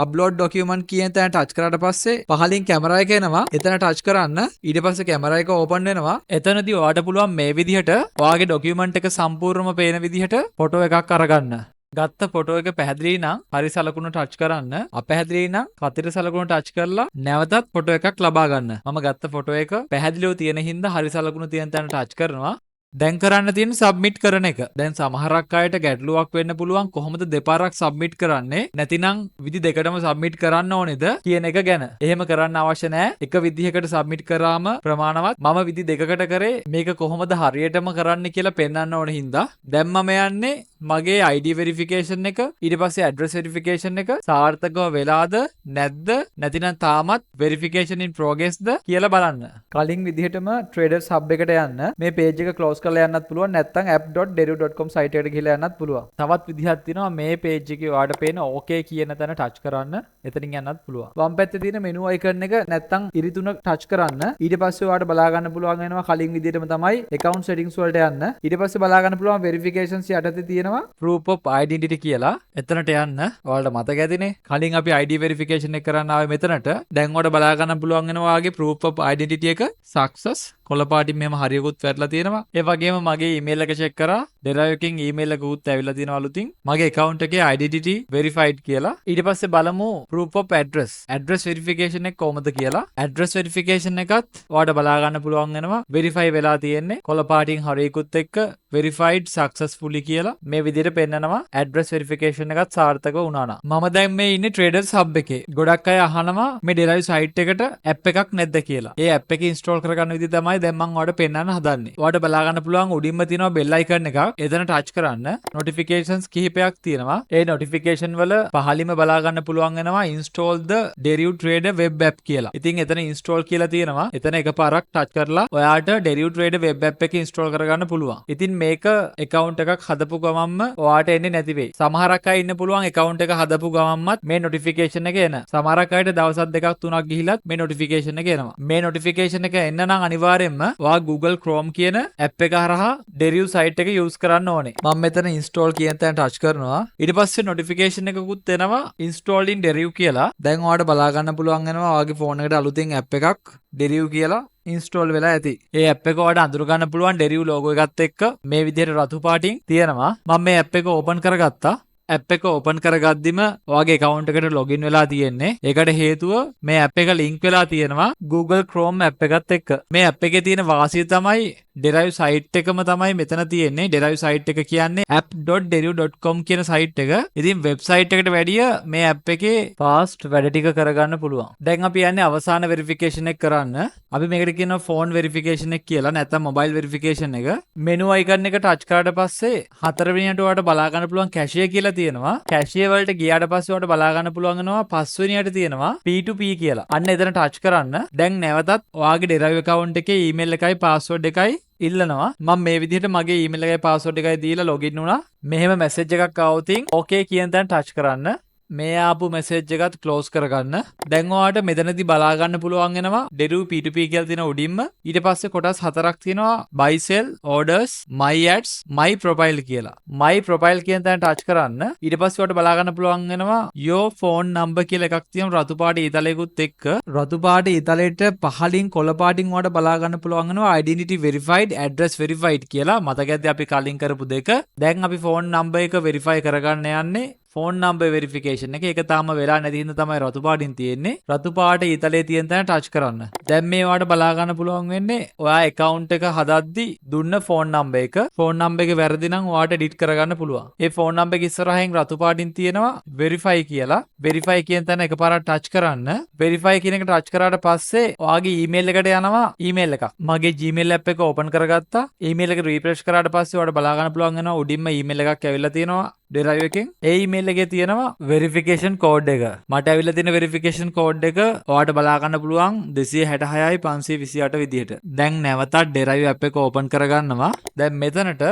upload document කියන තැන touch කරාට පස්සේ පහලින් camera එක එනවා. එතන touch කරන්න. ඊට පස්සේ camera එක open වෙනවා. එතනදී ඔයාට පුළුවන් මේ විදිහට ඔයාගේ document එක සම්පූර්ණයෙන්ම පේන විදිහට photo එකක් අරගන්න. ගත්ත ෆොටෝ එක පැහැදිලි නම් හරි සලකුණ ටච් කරන්න. අපැහැදිලි නම් කතර සලකුණ ටච් කරලා නැවතත් ෆොටෝ එකක් ලබා ගන්න. මම ගත්ත ෆොටෝ එක පැහැදිලිව තියෙන හින්දා හරි සලකුණ තියෙන තැන ටච් කරනවා. දැන් කරන්න තියෙන සබ්මිට් කරන එක. දැන් සමහරක් අයට ගැටලුවක් වෙන්න පුළුවන් කොහොමද දෙපාරක් සබ්මිට් කරන්නේ? නැතිනම් විදි දෙකටම සබ්මිට් කරන්න ඕනේද කියන එක ගැන. එහෙම කරන්න අවශ්‍ය නැහැ. එක විදිහකට සබ්මිට් කරාම ප්‍රමාණවත්. මම විදි දෙකකට කරේ මේක කොහොමද හරියටම කරන්න කියලා පෙන්වන්න ඕන හින්දා දැන් මම යන්නේ මගේ ID වෙරිෆිකේෂන් එක ඊට පස්සේ ඇඩ්‍රස් වෙරිෆිකේෂන් එක සාර්ථකව වෙලාද නැද්ද නැතිනම් තාමත් වෙරිෆිකේෂන් ඉන් ප්‍රෝග්‍රෙස්ද කියලා බලන්න. කලින් විදිහටම ට්‍රේඩර්ස් හබ් එකට යන්න. මේ පේජ් එක ක්ලෝස් කරලා යන්නත් පුළුවන් නැත්නම් app.deriv.com site එකට ගිහලා යන්නත් පුළුවන්. තවත් විදිහක් තියෙනවා මේ පේජ් එකේ ඔයාලට පේන OK කියන තැන ටච් කරන්න. එතනින් යන්නත් පුළුවන්. වම් පැත්තේ තියෙන මෙනු අයිකන් එක නැත්නම් ඉරි තුන ටච් කරන්න. ඊට පස්සේ ඔයාලට බලා ගන්න පුළුවන් වෙනවා කලින් විදිහටම තමයි account settings වලට යන්න. ඊට පස්සේ බලා ගන්න පුළුවන් verifications යටතේ තියෙන proof of identity කියලා. එතනට යන්න. ඔයාලට මතක ඇතිනේ. කලින් අපි ID verification එක කරන්න ආවේ මෙතනට. දැන් ඔයාලට බලා ගන්න පුළුවන් වෙනවා ඔයාගේ proof of identity එක success. කොළ පාටින් මෙහෙම හරියකුත් වැටලා තියෙනවා. ඒ වගේම මගේ email එක check කරා. Deriv එකෙන් email එක උත් ඇවිල්ලා තියෙනවා අලුතින්. මගේ account එකේ identity verified කියලා. ඊට පස්සේ බලමු proof of address. address verification එක කොහොමද කියලා. address verification එකත් ඔයාලට බලා ගන්න පුළුවන් වෙනවා. verify වෙලා තියෙන්නේ. කොළ පාටින් හරියකුත් එක්ක verified successfully කියලා මේ විදිහට පෙන්නනවා. address verification එකත් සාර්ථකව වුණා නම්. මම දැන් මේ ඉන්නේ traders hub එකේ. ගොඩක් අය අහනවා මේ Deriv site එකට app එකක් නැද්ද කියලා. ඒ app එක install කරගන්න විදිහ තමයි දැන් මම ඔයාලට පෙන්නන්න හදන්නේ. ඔයාලට බලා ගන්න පුළුවන් උඩින්ම තියෙනවා bell icon එකක්. එතන touch කරන්න. notifications කිහිපයක් තියෙනවා. ඒ notification වල පහළින්ම බලා ගන්න පුළුවන් වෙනවා install the Deriv Trader web app කියලා. ඉතින් එතන install කියලා තියෙනවා. එතන එකපාරක් touch කරලා ඔයාට Deriv Trader web app එක install කරගන්න පුළුවන්. ඉතින් මේක account එකක් හදපු ගමන්ම ඔයාට එන්නේ නැති වෙයි. සමහරක් අය ඉන්න පුළුවන් account එක හදපු ගමන්මත් මේ notification එක එන. සමහරක් අයට දවස් දෙකක් තුනක් ගිහිලත් මේ notification එක එනවා. මේ notification එක එන්න නම් අනිවාර්යයෙන්ම ඔයා Google Chrome කියන app එක හරහා Deriv site එක use කරන්න ඕනේ. මම මෙතන install කියන තැන touch කරනවා. ඊට පස්සේ notification එකකුත් එනවා install in Deriv කියලා. දැන් ඔයාලට බලා ගන්න පුළුවන් වෙනවා ඔයාගේ phone එකට අලුතින් app එකක් Deriv කියලා install වෙලා ඇති. ඒ app එක ඔයාලට අඳුර ගන්න පුළුවන් Deriv logo එකත් එක්ක මේ විදිහට රතු පාටින් තියෙනවා. මම මේ app එක open කරගත්තා. app එක open කරගද්දිම ඔයාගේ account එකට login වෙලා තියෙන්නේ. ඒකට හේතුව මේ app එක link වෙලා තියෙනවා Google Chrome app එකත් එක්ක. මේ app එකේ තියෙන වාසිය තමයි Deriv site එකම තමයි මෙතන තියෙන්නේ. Deriv site එක කියන්නේ app.deriv.com කියන site එක. ඉතින් website එකට වැඩිය මේ app එකේ fast වැඩ ටික කරගන්න පුළුවන්. දැන් අපි යන්නේ අවසාන verification එක කරන්න. අපි මේකට කියනවා phone verification එක කියලා නැත්නම් mobile verification එක. menu icon එක touch කරාට පස්සේ හතරවෙනියට ඔයාලට බලා ගන්න පුළුවන් cashier කියලා තියෙනවා. cashier වලට ගියාට පස්සේ ඔයාලට බලා ගන්න පුළුවන් වෙනවා පස්වෙනියට තියෙනවා P2P කියලා. අන්න එතන touch කරන්න. දැන් නැවතත් ඔයාගේ Deriv account එකේ email එකයි password එකයි ඉල්ලනවා. මම මේ විදිහට මගේ ඊමේල් එකයි පාස්වර්ඩ් එකයි දීලා ලොගින් වුණා. මෙහෙම මැසේජ් එකක් ආවොතින් OK කියන තැන ටච් කරන්න. මේ ආපු මැසේජ් එකත් ක්ලෝස් කරගන්න. දැන් ඔයාලට මෙතනදී බලා ගන්න පුළුවන් වෙනවා Deriv P2P කියලා තියෙන උඩින්ම. ඊට පස්සේ කොටස් හතරක් තියෙනවා buy sell, orders, my ads, my profile කියලා. my profile කියන තැන ටච් කරන්න. ඊට පස්සේ ඔයාලට බලා ගන්න පුළුවන් වෙනවා your phone number කියලා එකක් තියෙනවා රතු පාට ඊතලයකුත් එක්ක. රතු පාට ඊතලයට පහලින් කොළ පාටින් ඔයාලට බලා ගන්න පුළුවන් වෙනවා identity verified, address verified කියලා. මතකද අපි කලින් කරපු දෙක. දැන් අපි phone number එක verify කරගන්න යන්නේ. phone number verification එක. ඒක තාම වෙලා නැති හින්දා තමයි රතු පාටින් තියෙන්නේ. රතු පාට ඊතලයේ තියෙන තැන ටච් කරන්න. දැන් මේ ඔයාලට බලා ගන්න පුළුවන් වෙන්නේ ඔයා account එක හදද්දි දුන්න phone number එක. phone number එක වැරදි නම් ඔයාලට edit කරගන්න පුළුවන්. ඒ phone number එක ඉස්සරහින් රතු පාටින් තියෙනවා verify කියලා. verify කියන තැන එකපාරක් ටච් කරන්න. verify කියන එක ටච් කරාට පස්සේ ඔයාගේ email එකට යනවා email එකක්. මගේ Gmail app එක open කරගත්තා. email එක refresh කරාට පස්සේ ඔයාලට බලා ගන්න පුළුවන් වෙනවා උඩින්ම email එකක් ඇවිල්ලා තියෙනවා Deriv එකෙන්. ඒ email එකේ තියෙනවා verification code එක. මට ඇවිල්ලා තියෙන verification code එක ඔයාලට බලා ගන්න පුළුවන් 266යි 528 විදිහට. දැන් නැවතත් Deriv app එක open කරගන්නවා. දැන් මෙතනට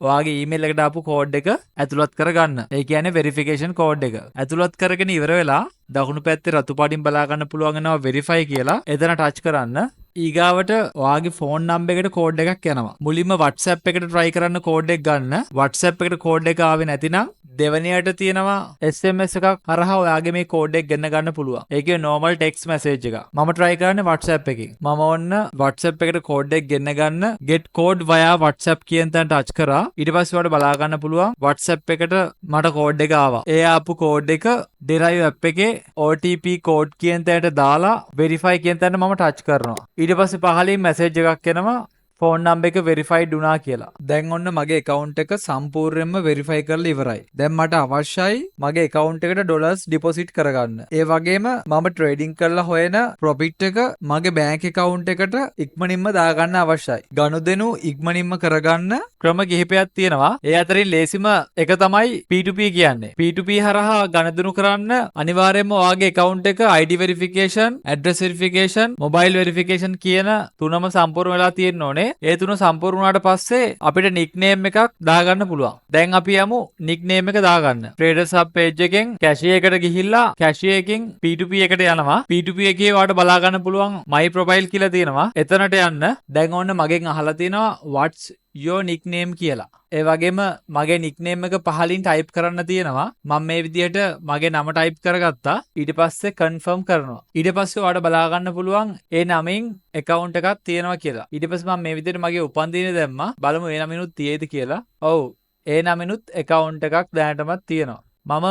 ඔයාගේ email එකට ආපු code එක ඇතුළත් කරගන්න. ඒ කියන්නේ verification code එක. ඇතුළත් කරගෙන ඉවර වෙලා දකුණු පැත්තේ රතු පාටින් බලා ගන්න පුළුවන් වෙනවා verify කියලා. එතන touch කරන්න. ඊගාවට ඔයාගේ phone number එකට code එකක් යනවා. මුලින්ම WhatsApp එකට try කරන්න code එක ගන්න. WhatsApp එකට code එක ආවේ නැතිනම් දෙවැනියට තියෙනවා SMS එකක් හරහා ඔයාගේ මේ කෝඩ් එක ගෙන්න ගන්න පුළුවන්. ඒකේ normal text message එක. මම try කරන්නේ WhatsApp එකකින්. මම ඔන්න WhatsApp එකට කෝඩ් එක ගෙන්න ගන්න get code via WhatsApp කියන තැන touch කරා. ඊට පස්සේ ඔයාලට බලා ගන්න පුළුවන් WhatsApp එකට මට කෝඩ් එක ආවා. ඒ ආපු කෝඩ් එක Derive app එකේ OTP code කියන තැනට දාලා verify කියන තැන මම touch කරනවා. ඊට පස්සේ පහලින් message එකක් එනවා ෆෝන් නම්බර් එක වෙරිෆයිඩ් වුණා කියලා. දැන් ඔන්න මගේ account එක සම්පූර්ණයෙන්ම වෙරිෆයි කරලා ඉවරයි. දැන් මට අවශ්‍යයි මගේ account එකට ඩොලර්ස් ඩිපොසිට් කරගන්න. ඒ වගේම මම ට්‍රේඩින් කරලා හොයන ප්‍රොෆිට් එක මගේ බැංක් account එකට ඉක්මනින්ම දාගන්න අවශ්‍යයි. ගනුදෙනු ඉක්මනින්ම කරගන්න ක්‍රම කිහිපයක් තියෙනවා. ඒ අතරින් ලේසිම එක තමයි P2P කියන්නේ. P2P හරහා ගනුදෙනු කරන්න අනිවාර්යයෙන්ම ඔයාගේ account එක ID verification, address verification, mobile verification කියන තුනම සම්පූර්ණ වෙලා තියෙන්න ඕනේ. ඒ තුන සම්පූර්ණ වුණාට පස්සේ අපිට නික්නේම් එකක් දාගන්න පුළුවන්. දැන් අපි යමු නික්නේම් එක දාගන්න. Traders Hub page එකෙන් cashier එකට ගිහිල්ලා cashier එකෙන් P2P එකට යනවා. P2P එකේ ඔයාලට බලා ගන්න පුළුවන් my profile කියලා තියෙනවා. එතනට යන්න. දැන් ඕන්න මගෙන් අහලා තියෙනවා what's your nickname කියලා. ඒ වගේම මගේ නික්නේම් එක පහලින් ටයිප් කරන්න තියෙනවා. මම මේ විදිහට මගේ නම ටයිප් කරගත්තා. ඊට පස්සේ කන්ෆර්ම් කරනවා. ඊට පස්සේ ඔයාලට බලා ගන්න පුළුවන් ඒ නමින් account එකක් තියෙනවා කියලා. ඊට පස්සේ මම මේ විදිහට මගේ උපන්දිනේ දැම්මා. බලමු ඒ නමිනුත් තියෙයිද කියලා. ඔව්. ඒ නමිනුත් account එකක් දැනටමත් තියෙනවා. මම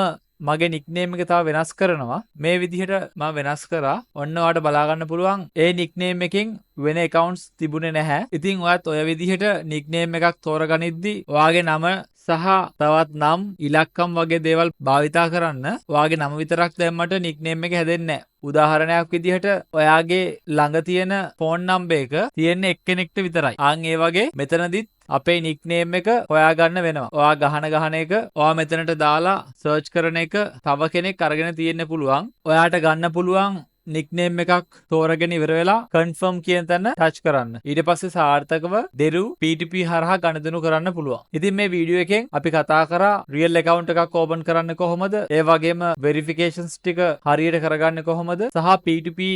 මගේ නික්නේම් එක තව වෙනස් කරනවා. මේ විදිහට මම වෙනස් කරා. ඔන්න ඔයාලට බලා ගන්න පුළුවන් ඒ නික්නේම් එකෙන් වෙන accounts තිබුණේ නැහැ. ඉතින් ඔයත් ඔය විදිහට නික්නේම් එකක් තෝරගනිද්දි ඔයාගේ නම සහ තවත් නම් ඉලක්කම් වගේ දේවල් භාවිතා කරන්න. ඔයාගේ නම විතරක් දැම්මට නික්නේම් එක හැදෙන්නේ නැහැ. උදාහරණයක් විදිහට ඔයාගේ ළඟ තියෙන ෆෝන් නම්බර් එක තියෙන්නේ එක්කෙනෙක්ට විතරයි. ආන් ඒ වගේ මෙතනදිත් අපේ නික්නේම් එක හොයාගන්න වෙනවා. ඔයා ගහන එක ඔයා මෙතනට දාලා සර්ච් කරන එක තව කෙනෙක් අරගෙන තියෙන්න පුළුවන්. ඔයාට ගන්න පුළුවන් නික්නේම් එකක් තෝරගෙන ඉවර වෙලා කන්ෆර්ම් කියන තැන ටච් කරන්න. ඊට පස්සේ සාර්ථකව දෙරු P2P හරහා ගනුදෙනු කරන්න පුළුවන්. ඉතින් මේ වීඩියෝ එකෙන් අපි කතා කරා රියල් account එකක් ඕපන් කරන්න කොහොමද? ඒ වගේම verifications ටික හරියට කරගන්නේ කොහොමද? සහ P2P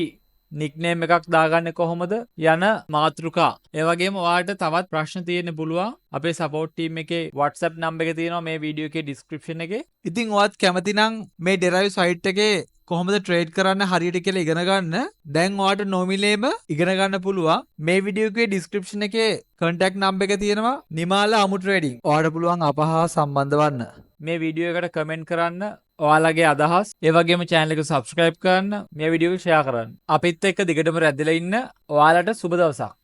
නික්නේම් එකක් දාගන්න කොහොමද යන මාතෘකා. ඒ වගේම ඔයාලට තවත් ප්‍රශ්න තියෙන්න පුළුවන්. අපේ support team එකේ WhatsApp number එක තියෙනවා මේ වීඩියෝ එකේ description එකේ. ඉතින් ඔයත් කැමති නම් මේ Derive site එකේ කොහොමද ට්‍රේඩ් කරන්න හරියට කියලා ඉගෙන ගන්න දැන් ඔයාලට නොමිලේම ඉගෙන ගන්න පුළුවන්. මේ වීඩියෝ එකේ description එකේ contact number එක තියෙනවා නිමාලා අමු ට්‍රේඩින්. ඔයාලට පුළුවන් අපහා සම්බන්ධ වන්න. මේ වීඩියෝ එකට කමෙන්ට් කරන්න ඔයාලගේ අදහස්. ඒ වගේම channel එක subscribe කරන්න, මේ වීඩියෝ එක share කරන්න. අපිත් එක්ක දිගටම රැඳිලා ඉන්න. ඔයාලට සුබ දවසක්.